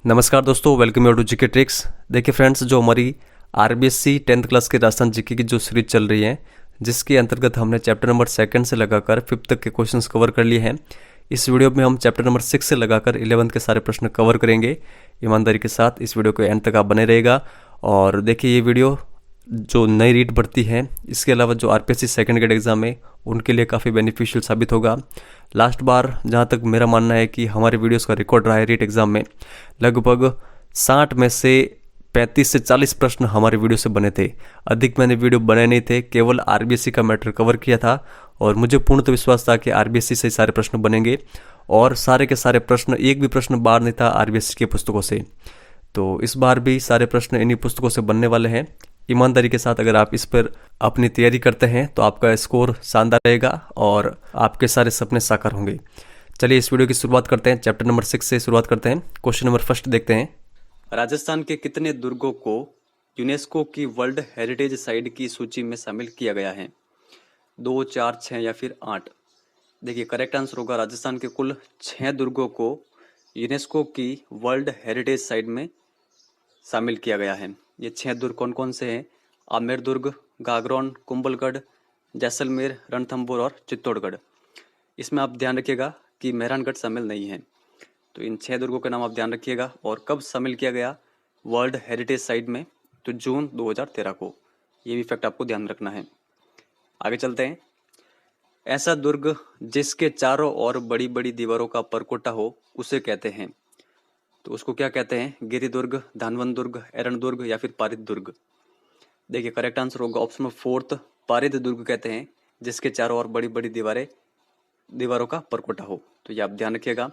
नमस्कार दोस्तों, welcome you to GK tricks. देखिए फ्रेंड्स, जो हमारी आरबीएससी 10th क्लास के राजस्थान जीके की जो सीरीज चल रही है, जिसके अंतर्गत हमने चैप्टर नंबर 2 से लगाकर 5th तक के क्वेश्चंस कवर कर लिए हैं। इस वीडियो में हम चैप्टर नंबर 6 से लगाकर 11th के सारे प्रश्न कवर करेंगे। ईमानदारी के साथ इस वीडियो को एंड तक आप बने रहेगा। और देखिए, ये वीडियो जो नई रीट बढ़ती है, इसके अलावा जो आरपीएससी सेकंड ग्रेड एग्जाम है उनके लिए काफ़ी बेनिफिशियल साबित होगा। लास्ट बार जहाँ तक मेरा मानना है कि हमारे वीडियोस का रिकॉर्ड रहा है रीट एग्जाम में, लगभग 60 में से 35 से 40 प्रश्न हमारे वीडियो से बने थे। अधिक मैंने वीडियो बनाए नहीं थे, केवल आरबीएससी का मैटर कवर किया था और मुझे पूर्णतः विश्वास था कि आरबीएससी से सारे प्रश्न बनेंगे और सारे के सारे प्रश्न, एक भी प्रश्न बाहर नहीं था आरबीएससी की पुस्तकों से। तो इस बार भी सारे प्रश्न इन्हीं पुस्तकों से बनने वाले हैं। ईमानदारी के साथ अगर आप इस पर अपनी तैयारी करते हैं तो आपका स्कोर शानदार रहेगा और आपके सारे सपने साकार होंगे। चलिए इस वीडियो की शुरुआत करते हैं। चैप्टर नंबर 6 से शुरुआत करते हैं। क्वेश्चन नंबर 1 देखते हैं। राजस्थान के कितने दुर्गों को यूनेस्को की वर्ल्ड हेरिटेज साइट की सूची में शामिल किया गया है? 2, 4, 6 या फिर 8? देखिए, करेक्ट आंसर होगा राजस्थान के कुल 6 दुर्गों को यूनेस्को की वर्ल्ड हेरिटेज साइट में शामिल किया गया है। ये 6 दुर्ग कौन कौन से हैं? आमेर दुर्ग, गागरोन, कुंभलगढ़, जैसलमेर, रणथंभौर और चित्तौड़गढ़। इसमें आप ध्यान रखिएगा कि मेहरानगढ़ शामिल नहीं है। तो इन 6 दुर्गों के नाम आप ध्यान रखिएगा। और कब शामिल किया गया वर्ल्ड हेरिटेज साइट में? तो जून 2013 को। ये भी फैक्ट आपको ध्यान रखना है। आगे चलते हैं। ऐसा दुर्ग जिसके चारों ओर बड़ी बड़ी दीवारों का परकोटा हो उसे कहते हैं। तो उसको क्या कहते हैं? गिरि दुर्ग, धानवन दुर्ग, एरण दुर्ग या फिर पारिद दुर्ग? देखिए, करेक्ट आंसर होगा ऑप्शन में 4th, पारिद दुर्ग कहते हैं जिसके चारों ओर बड़ी बड़ी दीवारों का परकोटा हो। तो ये आप ध्यान रखिएगा।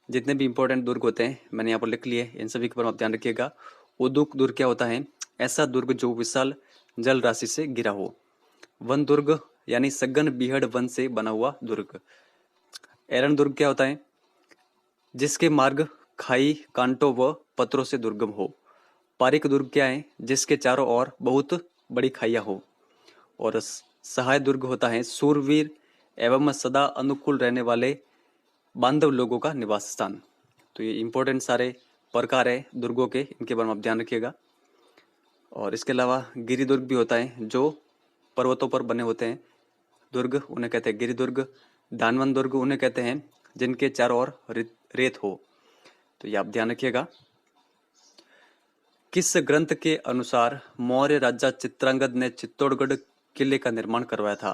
जितने भी इंपॉर्टेंट दुर्ग होते हैं मैंने यहाँ पर लिख लिए, इन सभी के बारे में आप ध्यान रखिएगा। उदुक दुर्ग क्या होता है? ऐसा दुर्ग जो विशाल जल राशि से घिरा हो। वन दुर्ग यानी सघन बीहड़ वन से बना हुआ दुर्ग। एरण दुर्ग क्या होता है? जिसके मार्ग खाई, कांटों व पत्थरों से दुर्गम हो। पारिक दुर्ग क्या है? जिसके चारों ओर बहुत बड़ी खाइयां हो। और सहाय दुर्ग होता है सूरवीर एवं सदा अनुकूल रहने वाले बांधव लोगों का निवास स्थान। तो ये इंपॉर्टेंट सारे प्रकार है दुर्गों के, इनके बारे में आप ध्यान रखिएगा। और इसके अलावा गिरि दुर्ग भी होता है, जो पर्वतों पर बने होते हैं दुर्ग, उन्हें कहते हैं गिरि दुर्ग। दानवन दुर्ग उन्हें कहते हैं जिनके चारों ओर रेत हो। तो ये आप ध्यान रखिएगा। किस ग्रंथ के अनुसार मौर्य राजा चित्रांगद ने चित्तौड़गढ़ किले का निर्माण करवाया था?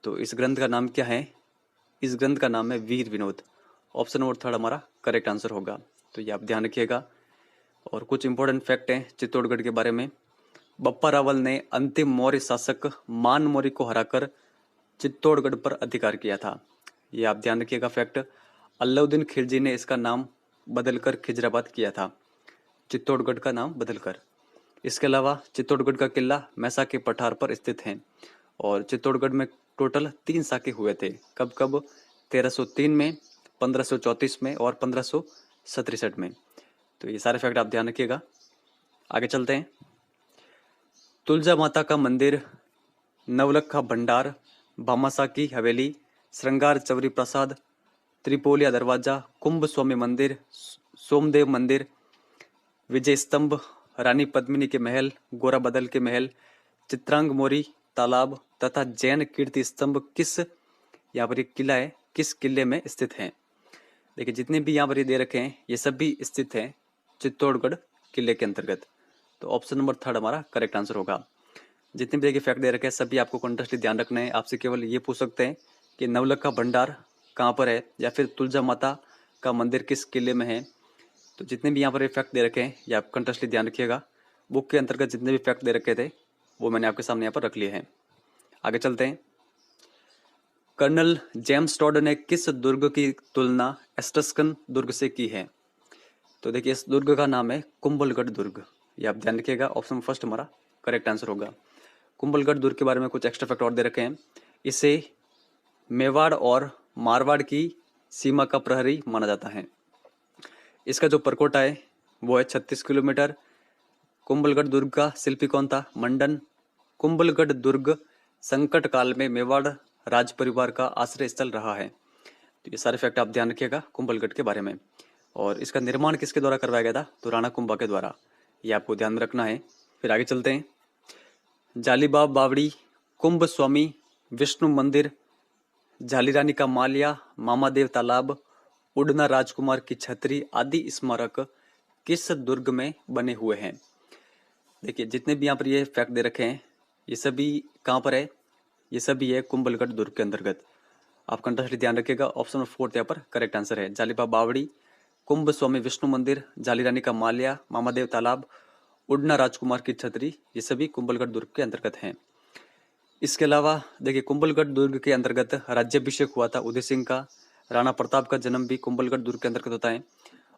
तो इस ग्रंथ का नाम क्या है? इस ग्रंथ का नाम है वीर विनोद। ऑप्शन नंबर 3 हमारा करेक्ट आंसर होगा। तो ये आप ध्यान रखिएगा। और कुछ इंपॉर्टेंट फैक्ट हैं चित्तौड़गढ़ के बारे में। बप्पा रावल ने अंतिम मौर्य शासक मान मौर्य को हराकर चित्तौड़गढ़ पर अधिकार किया था। ये आप ध्यान रखिएगा फैक्ट। अलाउद्दीन खिलजी ने इसका नाम बदलकर खिजराबाद किया था, चित्तौड़गढ़ का नाम बदलकर। इसके अलावा चित्तौड़गढ़ का किला मैसा के पठार पर स्थित है। और चित्तौड़गढ़ में टोटल 3 साके हुए थे। कब कब? 1303 में, 1534 में और 1567 में। तो ये सारे फैक्ट आप ध्यान रखिएगा। आगे चलते हैं। तुलजा माता का मंदिर, नवलखा भंडार, भामासा की हवेली, श्रृंगार चवरी प्रसाद, त्रिपोलिया दरवाजा, कुंभ स्वामी मंदिर, सोमदेव मंदिर, विजय स्तंभ, रानी पद्मिनी के महल, गोरा बदल के महल, चित्रांग मोरी तालाब तथा जैन कीर्ति स्तंभ किस, यहाँ पर एक किला है, किस किले में स्थित है? देखिए, जितने भी यहाँ पर ये दे रखे हैं ये सभी स्थित हैं चित्तौड़गढ़ किले के अंतर्गत। तो ऑप्शन नंबर 3 हमारा करेक्ट आंसर होगा। जितने भी देखिए फैक्ट दे रखे हैं सभी आपको कंटिन्यूअसली ध्यान रखना है। आपसे केवल ये पूछ सकते हैं कि नवलखा भंडार कहाँ पर है या फिर तुलजा माता का मंदिर किस किले में है। तो जितने भी यहाँ पर फैक्ट दे रखे हैं ये आप कंटिन्यूअसली ध्यान रखिएगा। बुक के अंतर्गत जितने भी फैक्ट दे रखे थे वो मैंने आपके सामने यहाँ पर रख लिए हैं। आगे चलते हैं। कर्नल जेम्स टॉड ने किस दुर्ग की तुलना एस्टस्कन दुर्ग से की है? तो देखिए, इस दुर्ग का नाम है कुंभलगढ़ दुर्ग। ये आप ध्यान रखिएगा। ऑप्शन फर्स्ट हमारा करेक्ट आंसर होगा। कुंभलगढ़ दुर्ग के बारे में कुछ एक्स्ट्रा फैक्ट और दे रखे हैं। इसे मेवाड़ और मारवाड़ की सीमा का प्रहरी माना जाता है। इसका जो परकोटा है वो है 36 किलोमीटर। कुंभलगढ़ दुर्ग का शिल्पी कौन था? मंडन। कुंभलगढ़ दुर्ग संकट काल में मेवाड़ राज परिवार का आश्रय स्थल रहा है। तो ये सारे फैक्ट आप ध्यान रखिएगा कुंभलगढ़ के बारे में। और इसका निर्माण किसके द्वारा करवाया गया था? तो राणा कुंभा के द्वारा। ये आपको ध्यान में रखना है। फिर आगे चलते हैं। जालीबाग बावड़ी, कुंभ स्वामी, विष्णु मंदिर, झालीरानी का माल्या, मामादेव तालाब, उड़ना राजकुमार की छतरी आदि स्मारक किस दुर्ग में बने हुए हैं? देखिए जितने भी यहाँ पर ये फैक्ट दे रखे हैं ये सभी कहाँ पर है? ये सभी है कुंभलगढ़ दुर्ग के अंतर्गत। आप कंठस्थ ध्यान रखिएगा। ऑप्शन नंबर 4 यहाँ पर करेक्ट आंसर है। जालीबाग बावड़ी, कुंभ स्वामी विष्णु मंदिर, झालीरानी का माल्या, मामादेव तालाब, उड़ना राजकुमार की छतरी ये सभी कुंभलगढ़ दुर्ग के अंतर्गत हैं। इसके अलावा देखिए कुंभलगढ़ दुर्ग के अंतर्गत राज्याभिषेक हुआ था उदय सिंह का। राणा प्रताप का जन्म भी कुंभलगढ़ दुर्ग के अंतर्गत होता है।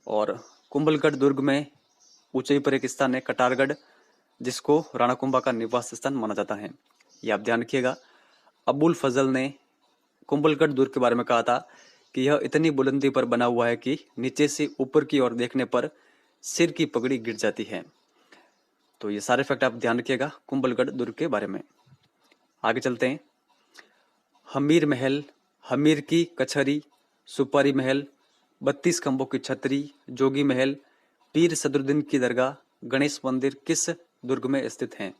और कुंभलगढ़ दुर्ग में ऊंचाई पर एक स्थान है कटारगढ़, जिसको राणा कुंभा का निवास स्थान माना जाता है। ये आप ध्यान रखिएगा। अबुल फजल ने कुंभलगढ़ दुर्ग के बारे में कहा था कि यह इतनी बुलंदी पर बना हुआ है कि नीचे से ऊपर की ओर देखने पर सिर की पगड़ी गिर जाती है। तो ये सारे फैक्ट आप ध्यान रखिएगा कुंभलगढ़ दुर्ग के बारे में। आगे चलते हैं। हमीर महल, हमीर की कचहरी, सुपारी महल, 32 खंभों की छतरी, जोगी महल, पीर सदरुद्दीन की दरगाह, गणेश मंदिर किस दुर्ग में स्थित हैं?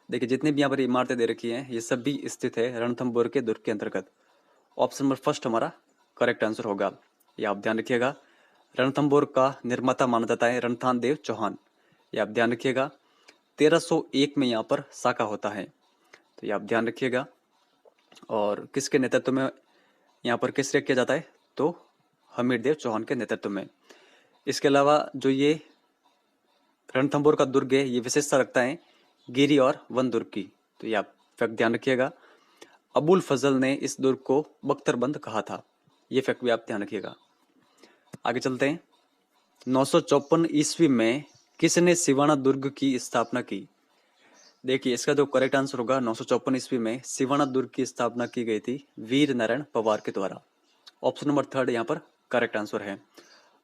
देखिए जितने भी यहाँ पर इमारतें दे रखी हैं ये सभी स्थित है रणथंभौर के दुर्ग के अंतर्गत। ऑप्शन नंबर फर्स्ट हमारा करेक्ट आंसर होगा। ये आप ध्यान रखिएगा। रणथंभौर का निर्माता माना जाता है रणथान देव चौहान। ये आप ध्यान रखिएगा। 1301 में यहाँ पर साका होता है। तो ये आप ध्यान रखिएगा। और किसके नेतृत्व में यहाँ पर केसरिया किया जाता है? तो हमीरदेव चौहान के नेतृत्व में। इसके अलावा जो ये रणथंभौर का दुर्ग है ये विशेषता रखता है गिरी और वन दुर्ग की। तो ये आप फैक्ट ध्यान रखिएगा। अबुल फजल ने इस दुर्ग को बख्तरबंद कहा था। ये फैक्ट भी आप ध्यान रखिएगा। आगे चलते हैं। 954 ईस्वी में किसने सिवाना दुर्ग की स्थापना की? देखिए इसका जो करेक्ट आंसर होगा 954 ईस्वी में सिवाना दुर्ग की स्थापना की गई थी वीर नारायण पवार के द्वारा। ऑप्शन नंबर 3 यहाँ पर करेक्ट आंसर है।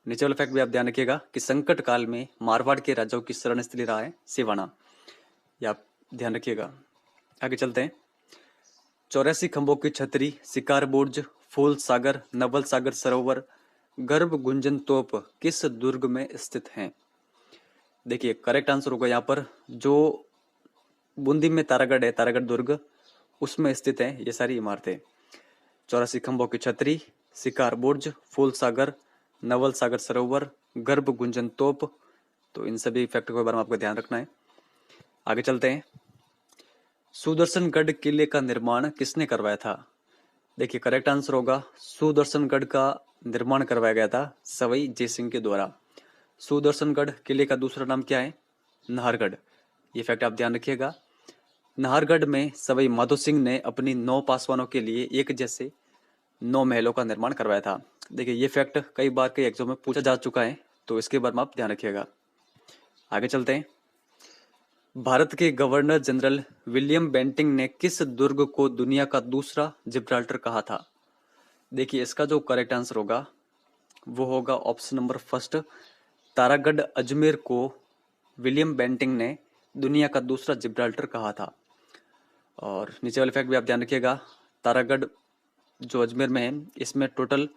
नीचे वाला फैक्ट भी आप ध्यान रखिएगा कि संकट काल में मारवाड़ के राजाओं की शरण स्थली रहा है सिवाना। ये आप ध्यान रखिएगा। आगे चलते हैं। 84 खंभों की छतरी, शिकार बुर्ज, फूल सागर, नवल सागर सरोवर, गर्भ गुंजन तोप किस दुर्ग में स्थित हैं? देखिए करेक्ट आंसर होगा यहाँ पर जो बूंदी में तारागढ़ है, तारागढ़ दुर्ग, उसमें स्थित है ये सारी इमारतें। 84 खंभों की छतरी, शिकार बुर्ज, फूल सागर, नवल सागर सरोवर, गर्भ गुंजन तोप। तो इन सभी फैक्टर के बारे में आपको ध्यान रखना है। आगे चलते हैं। सुदर्शनगढ़ किले का निर्माण किसने करवाया था? देखिए करेक्ट आंसर होगा सुदर्शनगढ़ का निर्माण करवाया गया था सवाई जयसिंह के द्वारा। सुदर्शनगढ़ किले का दूसरा नाम क्या है? नाहरगढ़। ये फैक्ट आप ध्यान रखिएगा। नाहरगढ़ में सवाई माधो सिंह ने अपनी 9 पासवानों के लिए एक जैसे 9 महलों का निर्माण करवाया था। देखिए ये फैक्ट कई बार कई एग्जाम में पूछा जा चुका है, तो इसके बारे में आप ध्यान रखिएगा। आगे चलते हैं। भारत के गवर्नर जनरल विलियम बेंटिंक ने किस दुर्ग को दुनिया का दूसरा जिब्राल्टर कहा था? देखिए इसका जो करेक्ट आंसर होगा वो होगा option number first, Taragarh Ajmer को विलियम बेंटिंक ने दुनिया का दूसरा जिब्राल्टर कहा था। और नीचे वाले फैक्ट भी आप ध्यान रखिएगा। तारागढ़ जो अजमेर में है इसमें टोटल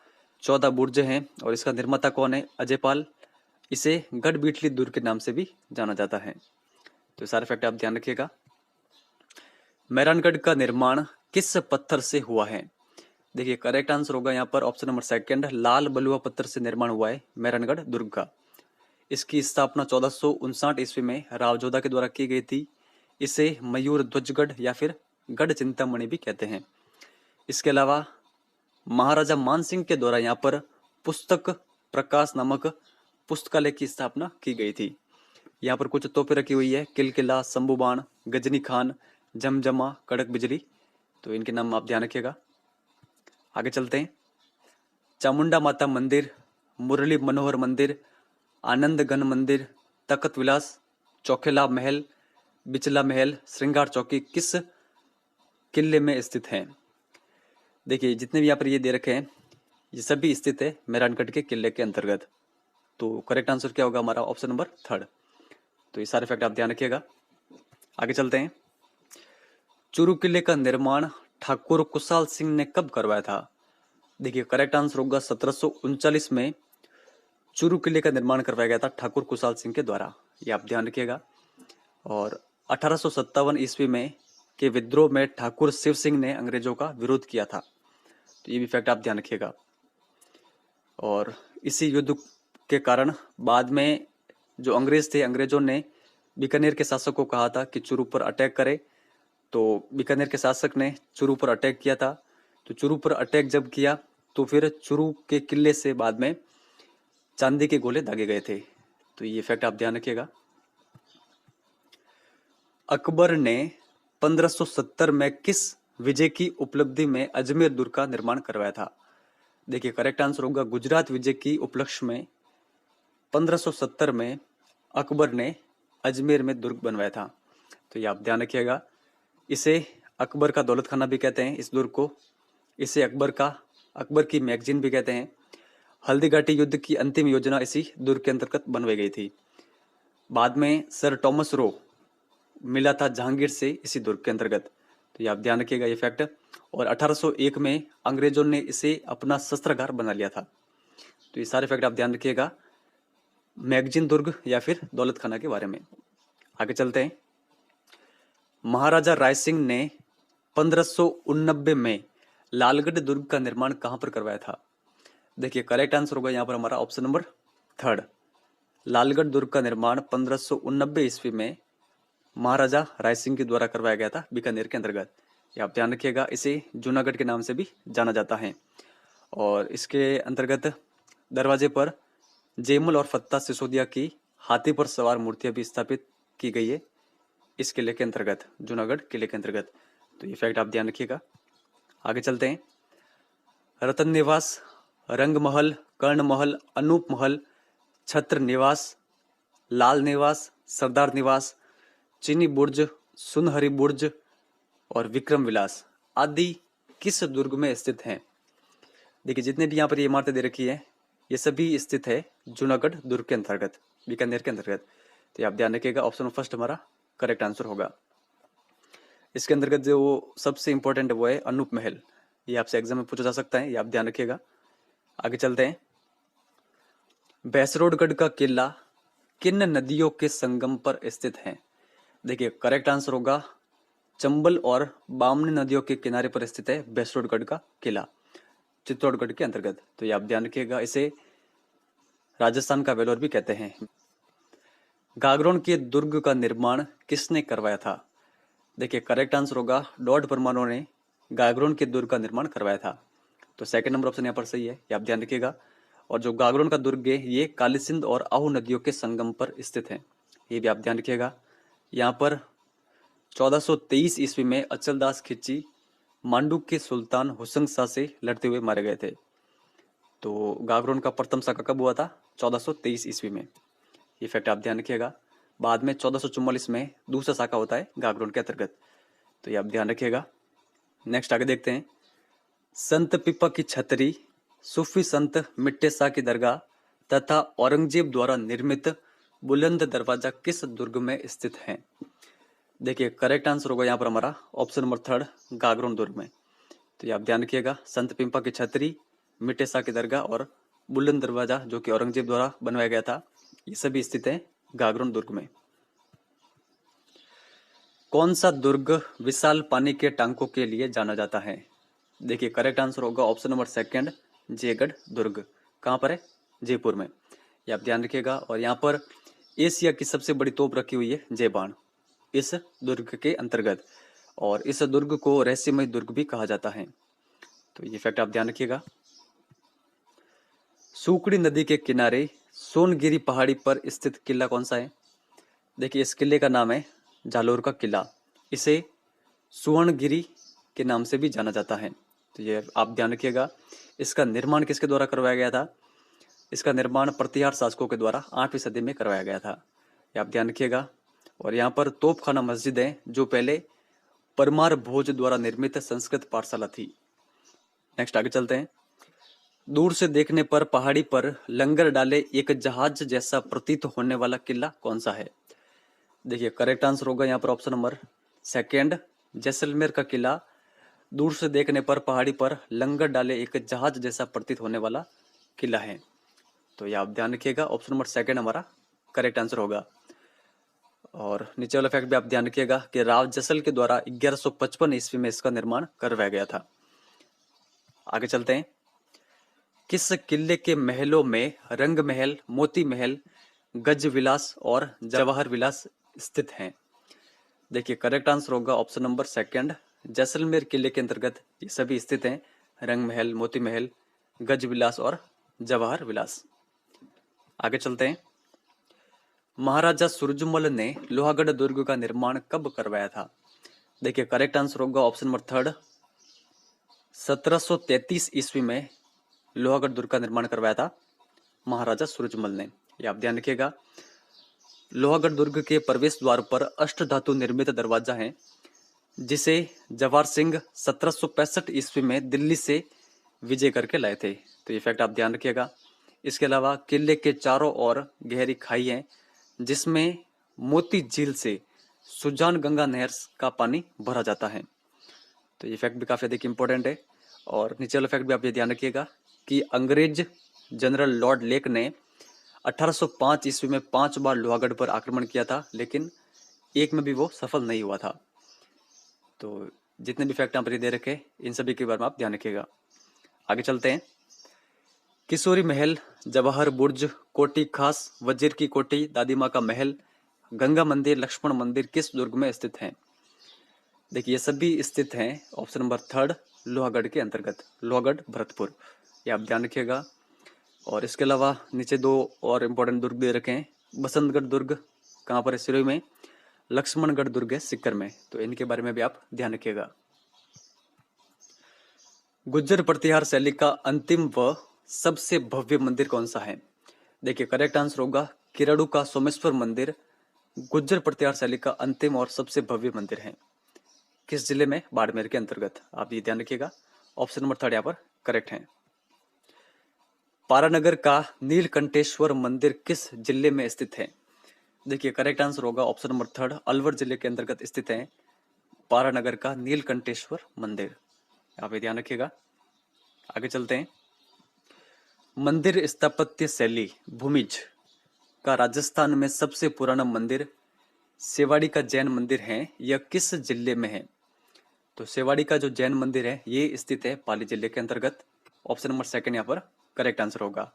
14 बुर्ज हैं और इसका निर्माता कौन है? अजयपाल। इसे गढ़ बीटली दुर्ग के नाम से भी जाना जाता है। तो सारे फैक्ट आप ध्यान रखिएगा। मेहरानगढ़ का निर्माण किस पत्थर से हुआ है? देखिए करेक्ट आंसर होगा यहाँ पर ऑप्शन नंबर सेकंड, लाल बलुआ पत्थर से निर्माण हुआ है मेहरानगढ़ दुर्ग का। इसकी स्थापना 1459 ईस्वी में रावजोधा के द्वारा की गई थी। इसे मयूर ध्वजगढ़ या फिर गढ़ चिंतामणि भी कहते हैं। इसके अलावा महाराजा मानसिंह के द्वारा यहाँ पर पुस्तक प्रकाश नामक पुस्तकालय की स्थापना की गई थी। यहाँ पर कुछ तोपें रखी हुई है, किलकिला, शंभुबाण, गजनी खान, जमजमा, कड़क बिजली। तो इनके नाम आप ध्यान रखिएगा। आगे चलते हैं। चामुंडा माता मंदिर, मुरली मनोहर मंदिर, आनंद गण मंदिर, तखत विलास, चौखेला महल, बिचला महल, श्रृंगार चौकी किस किले में स्थित है? देखिए जितने भी यहाँ पर ये दे रखे हैं ये सभी स्थित है मेहरानगढ़ के किले के अंतर्गत। तो करेक्ट आंसर क्या होगा हमारा? Option number 3। तो ये सारे फैक्ट आप ध्यान रखिएगा। आगे चलते हैं। चूरू किले का निर्माण ठाकुर कुशाल सिंह ने कब करवाया था? देखिए करेक्ट आंसर होगा 1739 में चूरू किले का निर्माण करवाया गया था ठाकुर कुशाल सिंह के द्वारा, ये आप ध्यान रखिएगा। और 1857 ईस्वी में के विद्रोह में ठाकुर शिव सिंह ने अंग्रेजों का विरोध किया था, तो ये भी फैक्ट आप ध्यान रखिएगा। और इसी युद्ध के कारण बाद में जो अंग्रेज थे, अंग्रेजों ने बीकानेर के शासक को कहा था कि चूरू पर अटैक करे, तो बीकानेर के शासक ने चूरू पर अटैक किया था। तो चूरू पर अटैक जब किया तो फिर चूरू के किले से बाद में चांदी के गोले दागे गए थे, तो ये फैक्ट आप ध्यान रखिएगा। अकबर ने 1570 में किस विजय की उपलब्धि में अजमेर दुर्ग का निर्माण करवाया था? देखिए करेक्ट आंसर होगा गुजरात विजय की उपलक्ष्य में 1570 में अकबर ने अजमेर में दुर्ग बनवाया था, तो ये आप ध्यान रखिएगा। इसे अकबर का दौलत खाना भी कहते हैं इस दुर्ग को, इसे अकबर की मैगजीन भी कहते हैं। हल्दी घाटी युद्ध की अंतिम योजना इसी दुर्ग के अंतर्गत बनवाई गई थी। बाद में सर टॉमस रो मिला था जहांगीर से इसी दुर्ग के अंतर्गत, तो ये आप ध्यान रखिएगा ये फैक्ट। और 1801 में अंग्रेजों ने इसे अपना शस्त्रागार बना लिया था, तो ये सारे फैक्ट आप ध्यान रखिएगा मैगजीन दुर्ग या फिर दौलत खाना के बारे में। आगे चलते हैं। महाराजा राय सिंह ने 1589 में लालगढ़ दुर्ग का निर्माण कहां पर करवाया था? देखिए करेक्ट आंसर होगा यहाँ पर हमारा ऑप्शन नंबर 3, लालगढ़ दुर्ग का निर्माण 1589 ईस्वी में महाराजा राय सिंह के द्वारा करवाया गया था बीकानेर के अंतर्गत, ये आप ध्यान रखिएगा। इसे जूनागढ़ के नाम से भी जाना जाता है। और इसके अंतर्गत दरवाजे पर जयमल और फत्ता सिसोदिया की हाथी पर सवार मूर्तियां भी स्थापित की गई है इस किले के अंतर्गत, जूनागढ़ किले के अंतर्गत, तो ये फैक्ट आप ध्यान रखिएगा। आगे चलते हैं। रतन निवास, रंग महल, कर्ण महल, अनूप महल, छत्र निवास, लाल निवास, सरदार निवास, चीनी बुर्ज, सुनहरी बुर्ज और विक्रम विलास आदि किस दुर्ग में स्थित हैं? देखिए जितने भी यहाँ पर ये इमारतें दे रखी है ये सभी स्थित है जूनागढ़ दुर्ग के अंतर्गत, बीकानेर के अंतर्गत, तो आप ध्यान रखिएगा ऑप्शन फर्स्ट हमारा करेक्ट आंसर होगा। इसके अंतर्गत जो सबसे इंपॉर्टेंट वो है अनूप महल, ये आपसे एग्जाम में पूछा जा सकता है, ये आप ध्यान रखिएगा। आगे चलते हैं। भैंसरोडगढ़ का किला किन नदियों के संगम पर स्थित है? देखिए करेक्ट आंसर होगा चंबल और बामनी नदियों के किनारे पर स्थित है भैंसरोडगढ़ का किला, चित्तौड़गढ़ के अंतर्गत, तो ये आप ध्यान रखिएगा। इसे राजस्थान का वेलोर भी कहते हैं। गागरोन के दुर्ग का निर्माण किसने करवाया था? देखिए करेक्ट आंसर होगा लॉर्ड परमाणु ने गागरोन के दुर्ग का निर्माण करवाया था, तो सेकंड नंबर ऑप्शन यहाँ पर सही है, ये आप ध्यान रखिएगा। और जो गागरोन का दुर्ग है ये काली सिंध और आहू नदियों के संगम पर स्थित है, ये भी आप ध्यान रखिएगा। यहाँ पर 1423 ईस्वी में अचलदास खिची मांडू के सुल्तान हुसैन शाह से लड़ते हुए मारे गए थे, तो गागरोन का प्रथम शाखा कब हुआ था? 1423 ईस्वी में, ये फैक्ट आप ध्यान रखिएगा। बाद में 1444 में दूसरा शाखा होता है गागरोन के अंतर्गत, तो ये आप ध्यान रखिएगा। नेक्स्ट आगे देखते हैं। संत पिपा की छतरी, सूफी संत मिट्टे शाह की दरगाह तथा औरंगजेब द्वारा निर्मित बुलंद दरवाजा किस दुर्ग में स्थित है? देखिए करेक्ट आंसर होगा यहाँ पर हमारा ऑप्शन नंबर 3 गागरोन दुर्ग में, तो ये आप ध्यान रखिएगा। संत पिपा की छतरी, मिट्टे शाह की दरगाह और बुलंद दरवाजा जो कि औरंगजेब द्वारा बनवाया गया था, ये सभी स्थित है गागरोन दुर्ग में। कौन सा दुर्ग विशाल पानी के टांकों के लिए जाना जाता है? देखिए करेक्ट आंसर होगा ऑप्शन नंबर 2 जयगढ़ दुर्ग, कहाँ पर है? जयपुर में, ये आप ध्यान रखिएगा। और यहाँ पर एशिया की सबसे बड़ी तोप रखी हुई है जय बाण इस दुर्ग के अंतर्गत, और इस दुर्ग को रहस्यमय दुर्ग भी कहा जाता है, तो ये फैक्ट आप ध्यान रखिएगा। सूकड़ी नदी के किनारे सोनगिरी पहाड़ी पर स्थित किला कौन सा है? देखिए इस किले का नाम है जालोर का किला, इसे सुवर्णगिरी के नाम से भी जाना जाता है, तो ये आप ध्यान रखिएगा। इसका निर्माण किसके द्वारा करवाया गया था? इसका निर्माण प्रतिहार शासकों के द्वारा 8वीं सदी में करवाया गया था, ये आप ध्यान रखिएगा। और यहाँ पर तोपखाना मस्जिद है जो पहले परमार भोज द्वारा निर्मित संस्कृत पाठशाला थी। नेक्स्ट आगे चलते हैं। दूर से देखने पर पहाड़ी पर लंगर डाले एक जहाज जैसा प्रतीत होने वाला किला कौन सा है? देखिए करेक्ट आंसर होगा यहाँ पर ऑप्शन नंबर 2 जैसलमेर का किला दूर से देखने पर पहाड़ी पर लंगर डाले एक जहाज जैसा प्रतीत होने वाला किला है, तो ये आप ध्यान रखिएगा, ऑप्शन नंबर सेकंड हमारा करेक्ट आंसर होगा। और नीचे वाला फैक्ट भी आप ध्यान रखिएगा कि राव जसल के द्वारा 1155 ईस्वी में इसका निर्माण करवाया गया था। आगे चलते हैं। किस किले के महलों में रंग महल, मोती महल, गज विलास और जवाहर विलास स्थित हैं? देखिए करेक्ट आंसर होगा ऑप्शन नंबर सेकंड, जैसलमेर किले के अंतर्गत ये सभी स्थित हैं, रंग महल, मोती महल, गज विलास और जवाहर विलास। आगे चलते हैं। महाराजा सूरजमल ने लोहागढ़ दुर्ग का निर्माण कब करवाया था? देखिए करेक्ट आंसर होगा ऑप्शन नंबर थर्ड, 1733 ईस्वी में लोहागढ़ दुर्ग का निर्माण करवाया था महाराजा सूरजमल ने। ये आप ध्यान रखिएगा। लोहागढ़ दुर्ग के प्रवेश द्वार पर अष्टधातु निर्मित दरवाजा है, जिसे जवाहर सिंह 1765 ईस्वी में दिल्ली से विजय करके लाए थे। तो ये फैक्ट आप ध्यान रखिएगा। इसके अलावा किले के चारों ओर गहरी खाई है, जिसमें मोती झील से सुजान गंगा नहर का पानी भरा जाता है। तो ये फैक्ट भी काफी अधिक इंपॉर्टेंट है। और नीचे वाला फैक्ट भी आप ये ध्यान रखिएगा कि अंग्रेज जनरल लॉर्ड लेक ने 1805 ईस्वी में 5 बार लोहागढ़ पर आक्रमण किया था, लेकिन एक में भी वो सफल नहीं हुआ था। तो जितने भी फैक्ट यहाँ पर दे रखे इन सभी के बारे में आप ध्यान रखिएगा। आगे चलते हैं। किशोरी महल, जवाहर बुर्ज, कोटी खास, वजीर की कोठी, दादी माँ का महल, गंगा मंदिर, लक्ष्मण मंदिर किस दुर्ग में स्थित हैं? देखिए ये सभी स्थित हैं ऑप्शन नंबर थर्ड, लोहागढ़ के अंतर्गत, लोहागढ़ भरतपुर। ये आप ध्यान रखिएगा। और इसके अलावा नीचे 2 और इम्पोर्टेंट दुर्ग दे रखे हैं। बसंतगढ़ दुर्ग कहाँ पर है? सिरोही में। लक्ष्मणगढ़ दुर्ग है सीकर में। तो इनके बारे में भी आप ध्यान रखिएगा। गुज्जर प्रतिहार शैली का अंतिम व सबसे भव्य मंदिर कौन सा है? देखिए करेक्ट आंसर होगा किराड़ू का सोमेश्वर मंदिर गुज्जर प्रतिहार शैली का अंतिम और सबसे भव्य मंदिर है। किस जिले में? बाड़मेर के अंतर्गत। आप ये ध्यान रखिएगा। ऑप्शन नंबर थर्ड यहाँ पर करेक्ट है। पारानगर का नीलकंठेश्वर मंदिर किस जिले में स्थित है? देखिए करेक्ट आंसर होगा ऑप्शन नंबर थर्ड, अलवर जिले के अंतर्गत स्थित है पारानगर का नीलकंठेश्वर मंदिर। आप ये ध्यान रखिएगा। आगे चलते हैं। मंदिर स्थापत्य शैली भूमिज का राजस्थान में सबसे पुराना मंदिर सेवाड़ी का जैन मंदिर है, यह किस जिले में है? तो सेवाड़ी का जो जैन मंदिर है ये स्थित है पाली जिले के अंतर्गत। ऑप्शन नंबर सेकंड यहाँ पर करेक्ट आंसर होगा।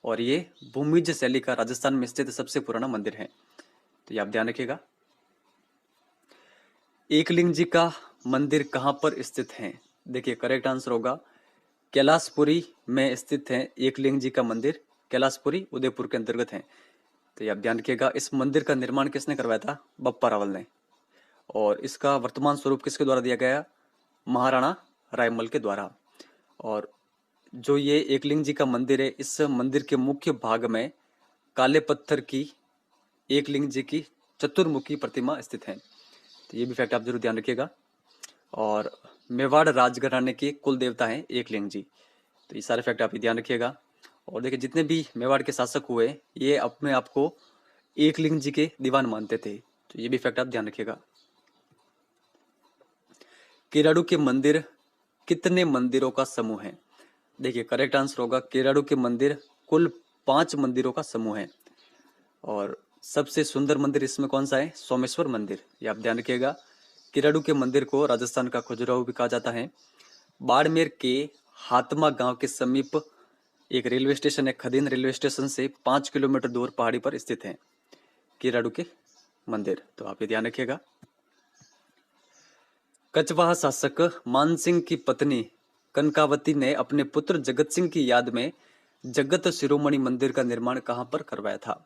और ये भूमिज शैली का राजस्थान में स्थित सबसे पुराना मंदिर है। तो ये आप ध्यान रखिएगा। एकलिंग जी का मंदिर कहाँ पर स्थित है? देखिए करेक्ट आंसर होगा कैलाशपुरी में स्थित है एकलिंग जी का मंदिर, कैलाशपुरी उदयपुर के अंतर्गत है। तो ये आप ध्यान रखिएगा। इस मंदिर का निर्माण किसने करवाया था? बप्पा रावल ने। और इसका वर्तमान स्वरूप किसके द्वारा दिया गया? महाराणा रायमल के द्वारा। और जो ये एकलिंग जी का मंदिर है, इस मंदिर के मुख्य भाग में काले पत्थर की एकलिंग जी की चतुर्मुखी प्रतिमा स्थित है। तो ये भी फैक्ट आप जरूर ध्यान रखिएगा। और मेवाड़ राजघराने के कुल देवता हैं एकलिंग जी। तो ये सारे फैक्ट आप ही ध्यान रखिएगा। और देखिए जितने भी मेवाड़ के शासक हुए ये अपने आप को एकलिंग जी के दीवान मानते थे। तो ये भी फैक्ट आप ध्यान रखिएगा। केराडू के मंदिर कितने मंदिरों का समूह है? देखिए करेक्ट आंसर होगा केराडू के मंदिर कुल 5 मंदिरों का समूह है। और सबसे सुंदर मंदिर इसमें कौन सा है? सोमेश्वर मंदिर। ये आप ध्यान रखिएगा। किराडू के मंदिर को राजस्थान का खजुराहो भी कहा जाता है। बाड़मेर के हातमा गांव के समीप एक रेलवे स्टेशन है, खदीन रेलवे स्टेशन से 5 किलोमीटर दूर पहाड़ी पर स्थित है किराडू के मंदिर। तो आप ये ध्यान रखिएगा। कछवाहा शासक मानसिंह की पत्नी कनकावती ने अपने पुत्र जगत सिंह की याद में जगत शिरोमणि मंदिर का निर्माण कहां पर करवाया था?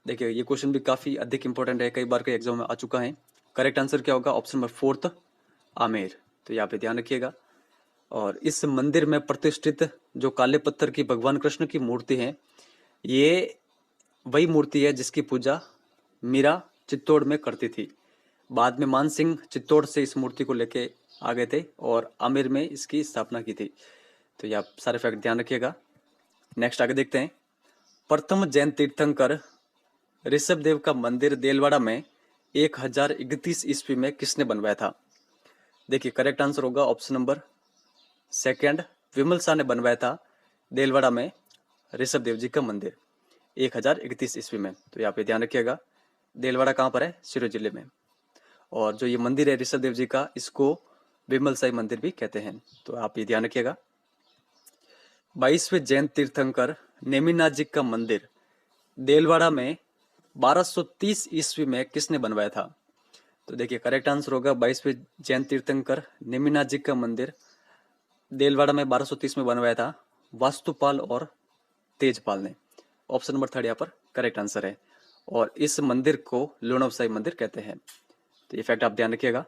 देखिए ये क्वेश्चन भी काफी अधिक इंपॉर्टेंट है, कई बार के एग्जाम में आ चुका है। करेक्ट आंसर क्या होगा? Option number fourth, Amer. तो यहाँ पे ध्यान रखिएगा। और इस मंदिर में प्रतिष्ठित जो काले पत्थर की भगवान कृष्ण की मूर्ति है, ये वही मूर्ति है जिसकी पूजा मीरा चित्तौड़ में करती थी। बाद में मान सिंह चित्तौड़ से इस मूर्ति को लेके आ गए थे और आमेर में इसकी स्थापना की थी। तो ये आप सारे फैक्ट ध्यान रखिएगा। नेक्स्ट आगे देखते हैं। प्रथम जैन तीर्थंकर ऋषभ देव का मंदिर देलवाड़ा में 1031 ईस्वी में किसने बनवाया था? देखिए करेक्ट आंसर होगा ऑप्शन नंबर सेकंड, विमल शाह ने बनवाया था देलवाड़ा में ऋषभ देव जी का मंदिर 1031 ईस्वी में। तो यहाँ पे ध्यान रखिएगा, देलवाड़ा कहाँ पर है? सिरोही जिले में। और जो ये मंदिर है ऋषभ देव जी का, इसको विमल साई मंदिर भी कहते हैं। तो आप ये ध्यान रखिएगा। 22वें जैन तीर्थंकर नेमिनाथ जी का मंदिर देलवाड़ा में 1230 ईस्वी में किसने बनवाया था? तो देखिए करेक्ट आंसर होगा 22वें जैन तीर्थंकर नेमिनाथ जी का मंदिर देलवाड़ा में 1230 में बनवाया था वास्तुपाल और तेजपाल ने। ऑप्शन नंबर 3 यहाँ पर करेक्ट आंसर है। और इस मंदिर को लुणवसाई मंदिर कहते हैं। तो ये फैक्ट आप ध्यान रखिएगा।